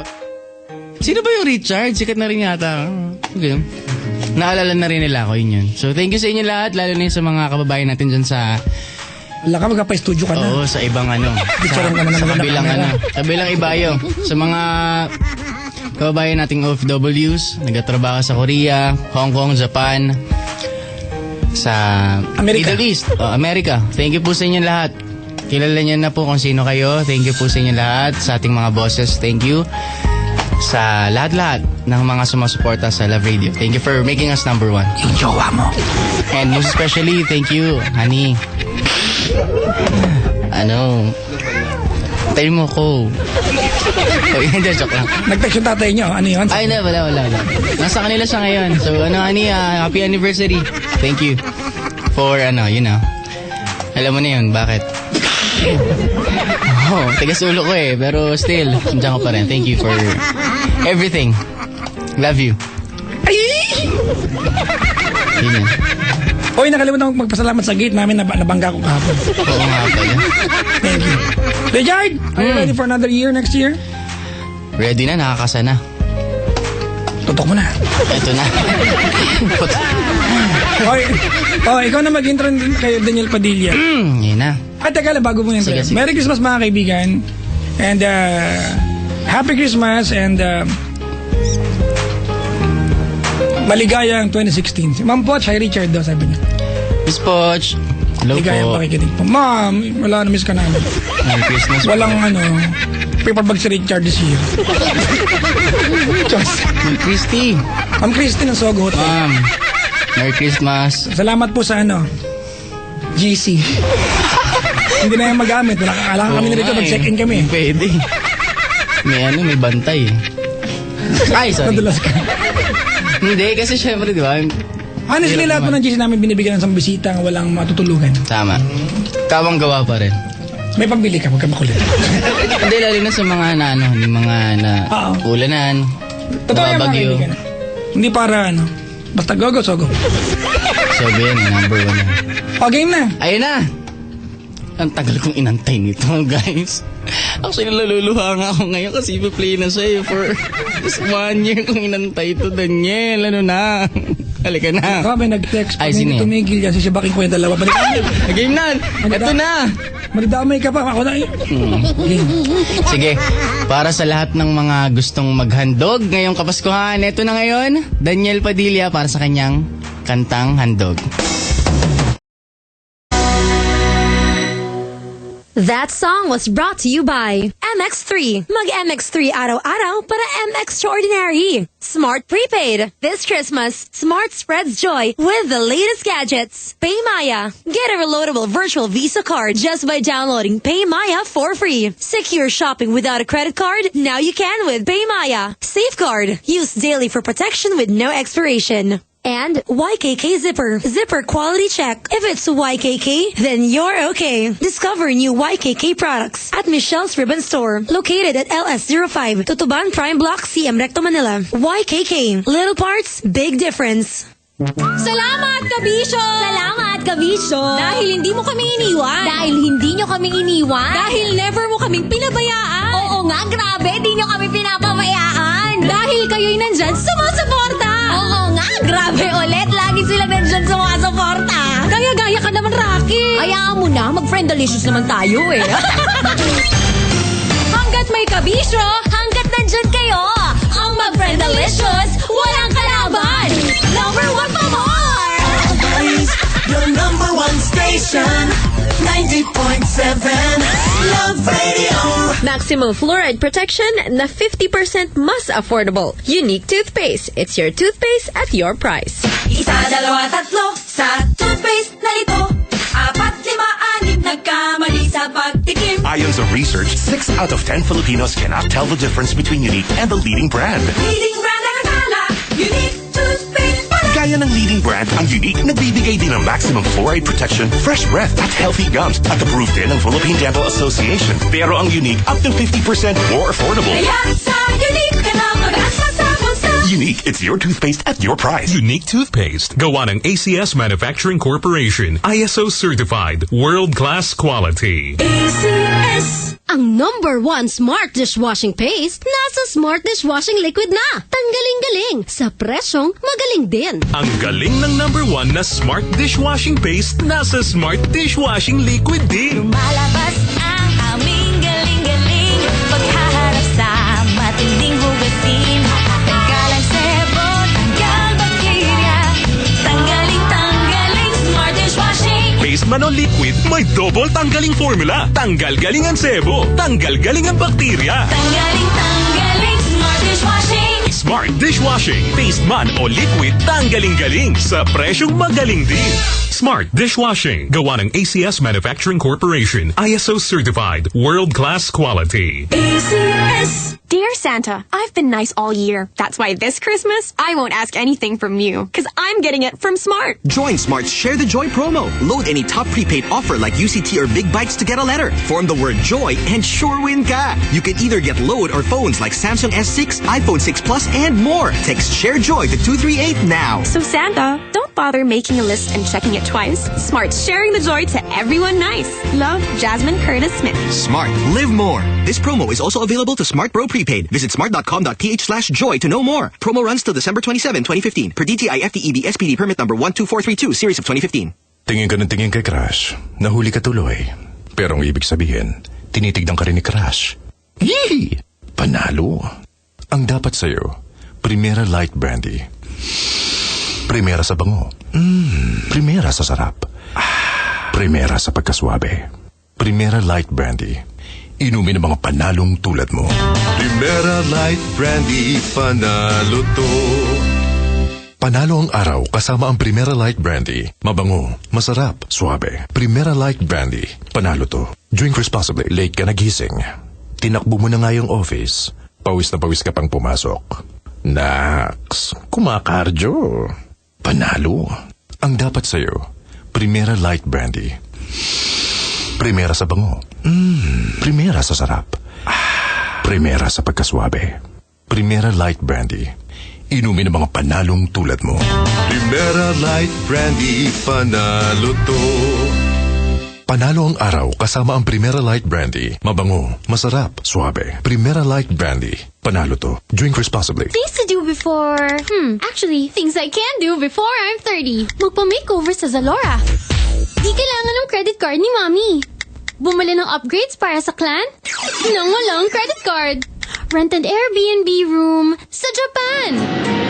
sino ba yung Richard? Sikat na rin yata. Okay. Naalala na rin nila ako yun. So thank you sa inyo lahat, lalo na sa mga kababayan natin dyan sa... Wala ka, magka-studio ka na. Oo, sa ibang ano. Sa kabilang ano. Kabilang ibayo. Sa mga kababayan nating OFWs, nagtatrabaho sa Korea, Hong Kong, Japan, sa Amerika. Middle East, Amerika. Thank you po sa inyo lahat. Kilala niyo na po kung sino kayo. Thank you po sa inyo lahat. Sa ating mga bosses, thank you. Sa lahat-lahat ng mga sumusuporta sa Love Radio. Thank you for making us number one. Yung jowa mo. And most especially, thank you, honey. Ano? Tayo mo ko. Hindi, joke lang. Nag-text yung tatay niyo. Ano yun? Ay, wala. Nasa kanila siya ngayon. So, honey, happy anniversary. Thank you for, you know. Alam mo na yun, bakit? Oh, tigas ulo ko eh. Pero still, nandiyan ko pa rin. Thank you for everything. Love you. Ay! Yun. Oy, nakalimutan akong magpasalamat sa gate namin na nabangga ko kahapon. Oo nga pala. Thank you. Richard, are you ready for another year next year? Ready na, nakakasa na. Tutok mo na. Ito na. Okay, ikaw na mag-intro kay Daniel Padilla. Yun na. At teka lang, bago mo yun. Merry Christmas mga kaibigan. And Happy Christmas and maligayang 2016. Si Ma'am Poch, hi Richard daw, sabi niya. Miss Poch, hello maligayang po. pakikinig po. Ma'am, wala na, miss ka namin. Merry Christmas. Walang paper bag si Richard this year. Ma'am Christy. Ma'am Christy ng Sogo Hotel. Ma'am, Merry Christmas. Salamat po sa GC. Hindi na yung magamit. Kailangan kami na rito mag-check-in kami. Pwede. May bantay. Ay, sorry. Nadulas ka. Hindi, kasi syempre, di ba? Honestly, lahat po ng GC namin binibigyan ng isang bisita walang matutulugan. Tama. Kawang gawa pa rin. May pambili ka, huwag ka makulit. Hindi, lalo na sa mga yung mga ulanan, totoo yan, mga bagyo. kaibigan. Hindi para basta go, sogo. So, yan, number one na. O, game na. Ayun na. Ang tagal kong inantay nito, guys. Actually, naluluha nga ako ngayon kasi ipi-play na siya for this 1 year kong inantay ito, Daniel. Ano na? Halika na. May nag-text. Ay, sino yan? Tumigil yan. Sisibakin ko yung dalawa. Game na. Ito na. Madidamay ka pa. Ako na. Game. Sige. Para sa lahat ng mga gustong maghandog ngayong Kapaskuhan, ito na ngayon, Daniel Padilla para sa kanyang kantang Handog. That song was brought to you by MX3. Mag-MX3 araw-araw para MX-Extraordinary. Smart Prepaid. This Christmas, Smart spreads joy with the latest gadgets. PayMaya. Get a reloadable virtual Visa card just by downloading PayMaya for free. Secure shopping without a credit card? Now you can with PayMaya. Safeguard. Use daily for protection with no expiration. And YKK Zipper. Zipper quality check. If it's YKK, then you're okay. Discover new YKK products at Michelle's Ribbon Store. Located at LS05, Tutuban Prime Block, CM Recto, Manila. YKK. Little parts, big difference. Salamat, Kabisyo! Salamat, Kabisyo! Dahil hindi mo kami iniwan. Dahil hindi nyo kami iniwan. Dahil never mo kaming pinabayaan. Oo nga, grabe, di nyo kami pinapabayaan. Dahil kayo'y nandyan, sumusuporta. Oo nga, grabe ulit. Hayaan mo na, mag-friendalicious naman tayo eh. Hanggat may kabisyo, hanggat nandyan kayo. Ang mag-friendalicious, walang kalaban. Number 1 pa more! Always your number 1 station. 90.7 Love Radio. Maximum fluoride protection na 50% mas affordable. Unique toothpaste. It's your toothpaste at your price. Isa, dalawa, tatlo sa toothpaste na ito. 4, 5, 6 nagkamali sa pagtikim. Ayon sa research, 6 out of 10 Filipinos cannot tell the difference between Unique and the leading brand. Leading brand ang akala, Unique toothpaste pala. Gaya ng leading brand, ang Unique nagbibigay din ng maximum fluoride protection, fresh breath at healthy gums at approved din ng Philippine Dental Association. Pero ang Unique up to 50% more affordable. Kaya sa Unique ka na mag-asa sa bulsa. Unique, it's your toothpaste at your price. Unique toothpaste. Gawa ng ACS Manufacturing Corporation. ISO certified. World-class quality. ACS. Ang number 1 smart dishwashing paste nasa smart dishwashing liquid na. Tanggaling-galing sa presyong magaling din. Ang galing ng number 1 na smart dishwashing paste nasa smart dishwashing liquid din. Lumalabas ang aming galing-galing paghaharap sa matinding hugasin. Tanggal ang sebo, tanggal bakterya. Tanggaling, smart dishwashing. Paste man o liquid, may double tanggaling formula. Tanggal-galing ang sebo. Tanggal-galing ang bakterya. Tanggaling, smart dishwashing. Smart dishwashing. Paste man o liquid, tanggaling-galing sa presyong magaling din. Smart dishwashing. Gawa ng ACS Manufacturing Corporation. ISO certified. World-class quality. ACS. Dear Santa, I've been nice all year. That's why this Christmas, I won't ask anything from you. Because I'm getting it from Smart. Join Smart's Share the Joy promo. Load any top prepaid offer like UCT or Big Bites to get a letter. Form the word joy and sure win ka. You can either get load or phones like Samsung S6, iPhone 6 Plus, and more. Text Share Joy to 238 now. So Santa, don't bother making a list and checking it twice. Smart's sharing the joy to everyone nice. Love, Jasmine Curtis Smith. Smart. Live more. This promo is also available to Smart Pro Prepaid. Visit smart.com.ph/joy to know more. Promo runs till December 27, 2015. Per DTI FTEB SPD permit number 12432 series of 2015. Tingin ka ng tingin kay Crush. Nahuli ka tuloy. Pero ang ibig sabihin, tinitignan ka rin ni Crush. Yee! Panalo. Ang dapat sa'yo, Primera Light Brandy. Primera sa bango. Primera sa sarap. Primera sa pagkaswabe. Primera Light Brandy. Inumin ng mga panalong tulad mo. Primera Light Brandy, panalo to. Panalo ang araw kasama ang Primera Light Brandy. Mabango, masarap, suabe. Primera Light Brandy. Panalo to. Drink responsibly. Late ka nagising. Tinakbo mo na nga yung office. Pawis na pawis ka pang pumasok. Naks, kumakardyo. Panalo. Ang dapat sa'yo, Primera Light Brandy. Primera sa bango. Primera sa sarap. Primera sa pagkaswabe. Primera Light Brandy. Inumin ng mga panalong tulad mo. Primera Light Brandy, panalo to. Panalo ang araw kasama ang Primera Light Brandy. Mabango, masarap, suabe. Primera Light Brandy. Panalo to. Drink responsibly. Things to do before... actually, things I can do before I'm 30. Magpa-makeover sa Zalora. Di kailangan ng credit card ni Mommy. Bumili ng upgrades para sa clan? Nang walang credit card. Rent an Airbnb room sa Japan.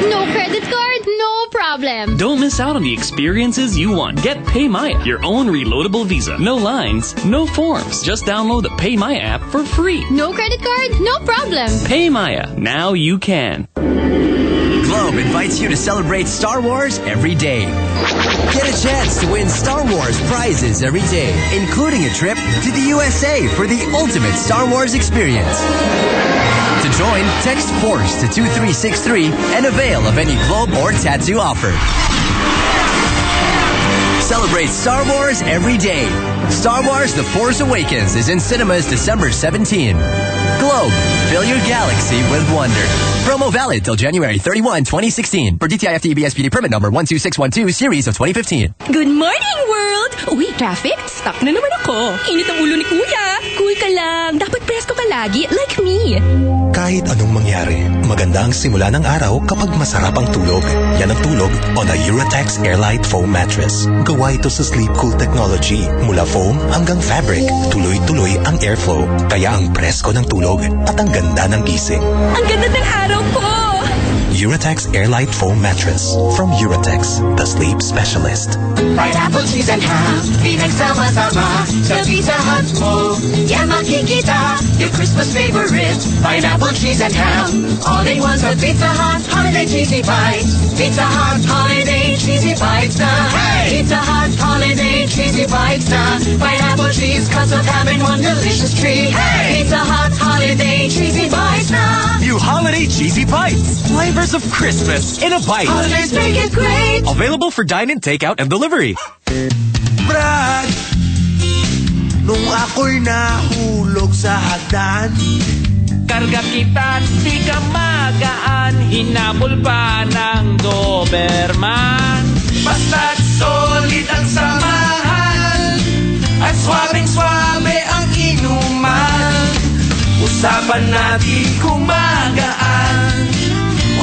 No credit card, no problem. Don't miss out on the experiences you want. Get PayMaya, your own reloadable visa. No lines, no forms. Just download the PayMaya app for free. No credit card, no problem. PayMaya, now you can. Globe invites you to celebrate Star Wars every day. Get a chance to win Star Wars prizes every day, including a trip to the USA for the ultimate Star Wars experience. To join, text FORCE to 2363 and avail of any Globe or tattoo offer. Celebrate Star Wars every day. Star Wars The Force Awakens is in cinemas December 17. Globe, fill your galaxy with wonder. Promo valid till January 31, 2016. For DTI FTEB SPD permit number 12612 series of 2015. Good morning, world! Harold! Uy, traffic? Stuck na naman ako. Init ang ulo ni Kuya. Cool ka lang. Dapat presko ka lagi, like me. Kahit anong mangyari, maganda ang simula ng araw kapag masarap ang tulog. Yan ang tulog on a Eurotex Airlight Foam Mattress. Gawa ito sa Sleep Cool technology. Mula foam hanggang fabric, tuloy-tuloy ang airflow. Kaya ang presko ng tulog at ang ganda ng gising. Ang ganda ng araw ko! Eurotex Airlight Foam Mattress from Eurotex, the sleep specialist. Pineapple, cheese, and ham pinagsama-sama sa Pizza Hut mo. Yan makikita your Christmas favorite. Pineapple, cheese, and ham all-in-one sa Pizza Hut Holiday Cheesy Bites. Pizza Hut Holiday Cheesy Bites na. Hey! Pizza Hut Holiday Cheesy Bites na. Pineapple, cheese, cuts of ham in one delicious treat. Hey! Pizza Hut Holiday Cheesy Bites na. New Holiday Cheesy Bites. Flavors of Christmas in a bite. Holidays make it great. Available for dine-in, takeout, and delivery. Brad, nung ako'y nahulog sa hagdan, Karga kita, di ka magaan. Hinabol pa ng Doberman. Basta't solid ang samahan at swabing-swabe ang inuman. Usapan natin kumagaan.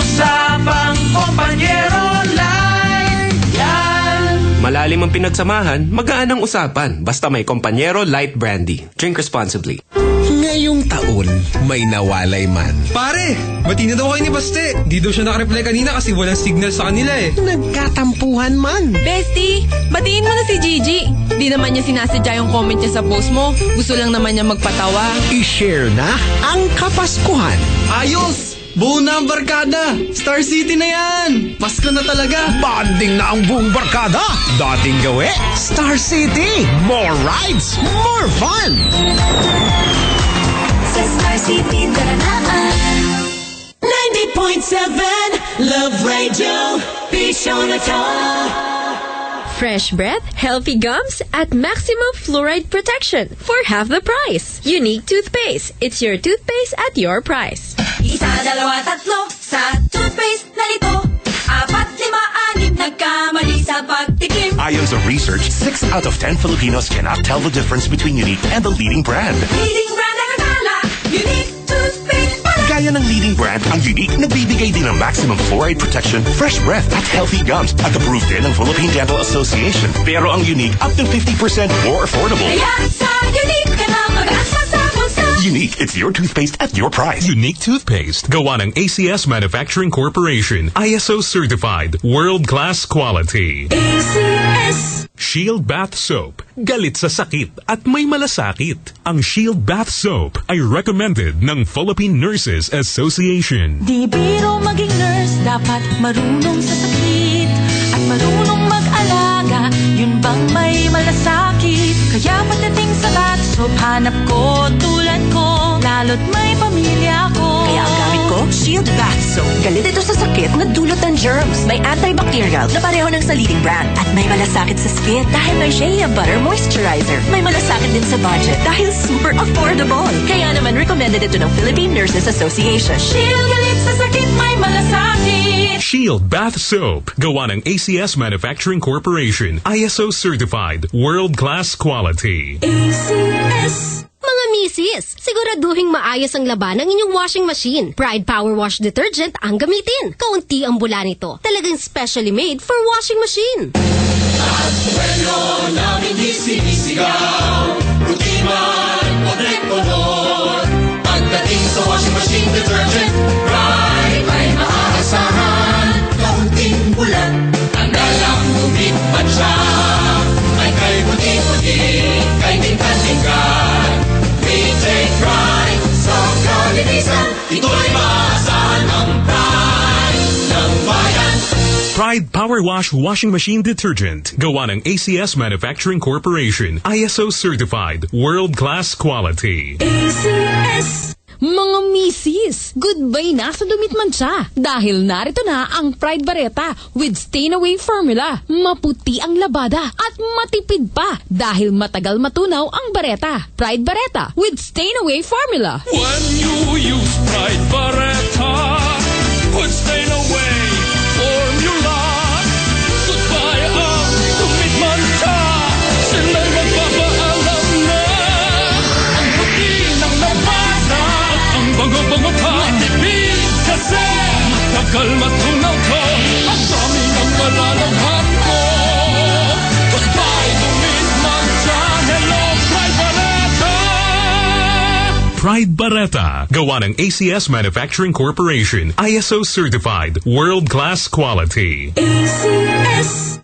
Usapang kompanyero light yan. Malalim ang pinagsamahan, magaan ang usapan. Basta may kompanyero light brandy. Drink responsibly. Ngayong taon, may nawalay man. Pare, batiin na daw kayo ni Baste. Di daw siya nakareply kanina kasi walang signal sa kanila eh. Nagkatampuhan man. Bestie, batiin mo na si Gigi. Di naman niya sinasadya yung comment niya sa post mo. Gusto lang naman niya magpatawa. I-share na ang Kapaskuhan. Ayos! Buo na ang barkada! Star City na yan! Pasko na talaga! Bonding na ang buong barkada! Dating gawi, Star City! More rides, more fun! Sa Star City, daranaan 90.7 Love Radio Pisyo na to. Fresh breath, healthy gums, at maximum fluoride protection for half the price. Unique toothpaste. It's your toothpaste at your price. Isa, dalawa, tatlo sa toothpaste na ito. 4, 5, 6 nagkamali sa pagtikim. Ayon sa research, 6 out of 10 Filipinos cannot tell the difference between Unique and the leading brand. Leading brand ang akala, Unique toothpaste pala. Gaya ng leading brand, ang Unique nagbibigay din ng maximum fluoride protection, fresh breath at healthy gums at approved din ng Philippine Dental Association. Pero ang Unique up to 50% more affordable. Kaya sa Unique ka na mag-asa sa bulsa. Unique, it's your toothpaste at your price. Unique toothpaste. Gawa ng ACS Manufacturing Corporation. ISO certified. World-class quality. ACS. Shield Bath Soap. Galit sa sakit at may malasakit. Ang Shield Bath Soap ay recommended ng Philippine Nurses Association. Di biro maging nurse, dapat marunong sa sakit at marunong mag-alaga. Yun bang may malasakit? Kaya pagdating sa bath soap, hanap ko tulad ko, lalo't may pamilya ko. Kaya ang gamit ko, Shield Bath Soap. Galit ito sa sakit na dulot ng germs. May antibacterial na pareho ng sa leading brand. At may malasakit sa skin dahil may Shea Butter Moisturizer. May malasakit din sa budget dahil super affordable. Kaya naman recommended ito ng Philippine Nurses Association. Shield, galit sa sakit, may malasakit. Shield Bath Soap. Gawa ng ACS Manufacturing Corporation. ISO certified. World-class quality. ACS. Mga misis, siguraduhing maayos ang laban ng inyong washing machine. Pride Power Wash Detergent ang gamitin. Kaunti ang bula nito. Talagang specially made for washing machine. At kwento namin sinisigaw, ruti man o color. Pagdating sa washing machine detergent, Pride ay maaasahan. Kaunting bulat, tanggal ang lumikpat siya. Ay kay puti-puti, kay tingkan-tingkan. We take pride sa kalinisan. Ito'y maasahan ng pride ng bayan. Pride Power Wash Washing Machine Detergent. Gawa ng ACS Manufacturing Corporation. ISO certified. World-class quality. ACS. Mga misis, goodbye na sa dumit mancha. Dahil narito na ang Pride Bareta with stain-away formula. Maputi ang labada at matipid pa dahil matagal matunaw ang bareta. Pride Bareta with stain-away formula. When you use Pride Bareta, put stain away formula. Goodbye ang dumit mancha. Pride Barretta. Gawa ng ACS Manufacturing Corporation. ISO certified. World-class quality. ACS.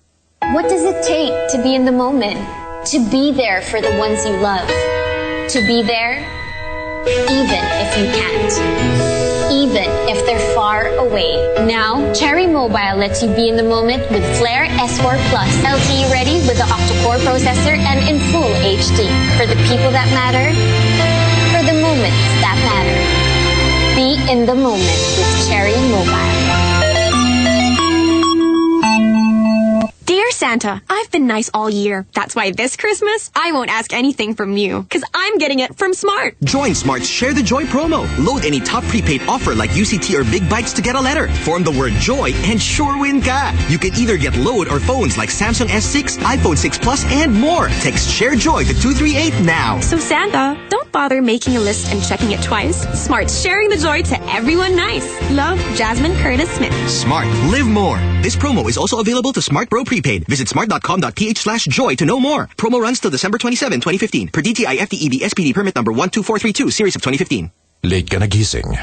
What does it take to be in the moment? To be there for the ones you love. To be there even if you can't. Even if they're far away. Now, Cherry Mobile lets you be in the moment with Flare S4 Plus. LTE ready with the octa-core processor and in full HD. For the people that matter, for the moments that matter. Be in the moment with Cherry Mobile. Dear Santa, I've been nice all year. That's why this Christmas, I won't ask anything from you. Because I'm getting it from Smart. Join Smart's Share the Joy promo. Load any top prepaid offer like UCT or Big Bites to get a letter. Form the word joy and sure win ka. You can either get load or phones like Samsung S6, iPhone 6 Plus, and more. Text Share Joy to 238 now. So Santa, don't bother making a list and checking it twice. Smart's sharing the joy to everyone nice. Love, Jasmine Curtis Smith. Smart. Live more. This promo is also available to Smart Bro Prepaid. Visit smart.com.ph/joy to know more. Promo runs till December 27, 2015. Per DTI FTEB SPD permit number 12432, series of 2015. Late ka nagising.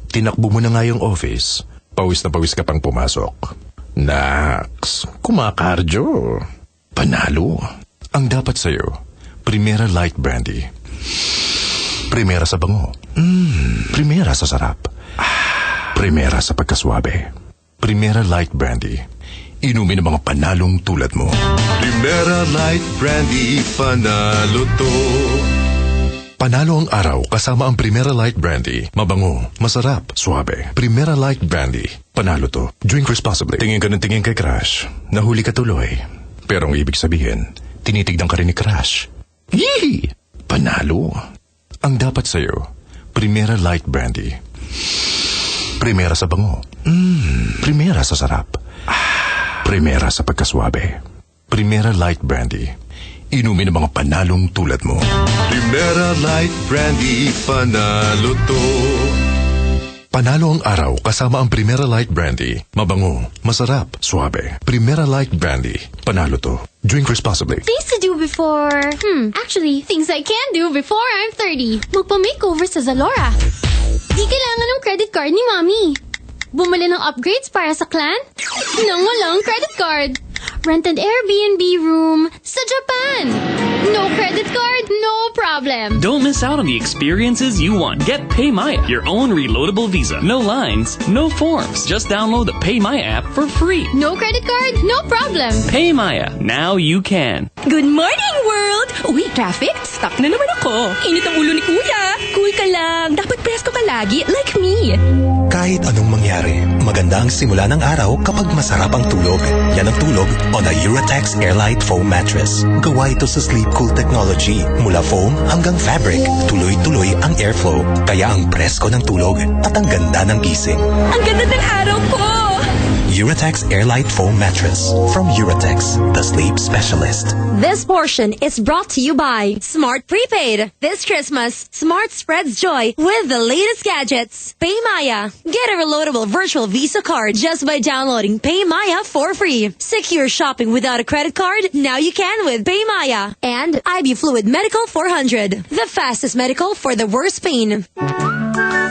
Tinakbo mo na nga yung office. Pawis na pawis ka pang pumasok. Naks, kumakardio. Panalo. Ang dapat sa'yo, Primera Light Brandy. Primera sa bango. Primera sa sarap. Primera sa pagkaswabe. Primera Light Brandy. Inumin ng mga panalong tulad mo. Primera Light Brandy, panalo to. Panalo ang araw kasama ang Primera Light Brandy. Mabango, masarap, suabe. Primera Light Brandy. Panalo to. Drink responsibly. Tingin ka ng tingin kay Crush. Nahuli ka tuloy. Pero ang ibig sabihin, tinitignan ka rin ni Crush. Yee! Panalo. Ang dapat sa'yo, Primera Light Brandy. Primera sa bango. Primera sa sarap. Primera sa pagkaswabe. Primera Light Brandy. Inumin ng mga panalong tulad mo. Primera Light Brandy, panalo to. Panalo ang araw kasama ang Primera Light Brandy. Mabango, masarap, suabe. Primera Light Brandy. Panalo to. Drink responsibly. Things to do before... actually, things I can do before I'm 30. Magpa-makeover sa Zalora. Di kailangan ng credit card ni Mommy. Bumili ng upgrades para sa clan? Nang walang credit card. Rent an Airbnb room sa Japan. No credit card, no problem. Don't miss out on the experiences you want. Get PayMaya, your own reloadable visa. No lines, no forms. Just download the PayMaya app for free. No credit card, no problem. PayMaya, now you can. Good morning, world! Uy, traffic? Stuck na naman ako. Init ang ulo ni Kuya. Cool ka lang. Dapat presko ka lagi, like me. Kahit anong mangyari, maganda ang simula ng araw kapag masarap ang tulog. Yan ang tulog on a Eurotex Airlight Foam Mattress. Gawa ito sa Sleep Cool Technology. Mula foam hanggang fabric, tuloy-tuloy ang airflow. Kaya ang presko ng tulog at ang ganda ng gising. Ang ganda ng araw ko! Eurotex Airlight Foam Mattress from Eurotex, the sleep specialist. This portion is brought to you by Smart Prepaid. This Christmas, Smart spreads joy with the latest gadgets. PayMaya. Get a reloadable virtual Visa card just by downloading PayMaya for free. Secure shopping without a credit card? Now you can with PayMaya. And IB Fluid Medical 400. The fastest medical for the worst pain.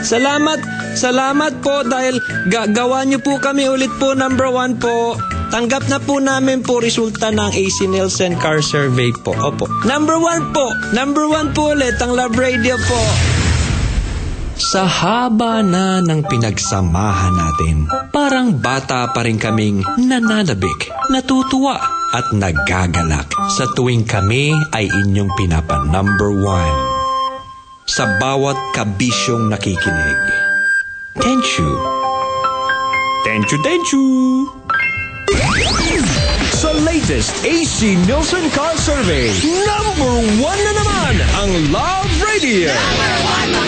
Salamat po dahil gawa niyo po kami ulit po number 1 po. Tanggap na po namin po resulta ng AC Nielsen Car Survey po. Opo. Number 1 po. Number 1 po ulit ang Love Radio po. Sa haba na ng pinagsamahan natin, parang bata pa rin kaming nananabik, natutuwa at nagagalak sa tuwing kami ay inyong pinapa number 1. Sa bawat kabisyong nakikinig. Tenshu. Sa latest AC Nielsen Car Survey, number 1 na naman ang Love Radio. Number 1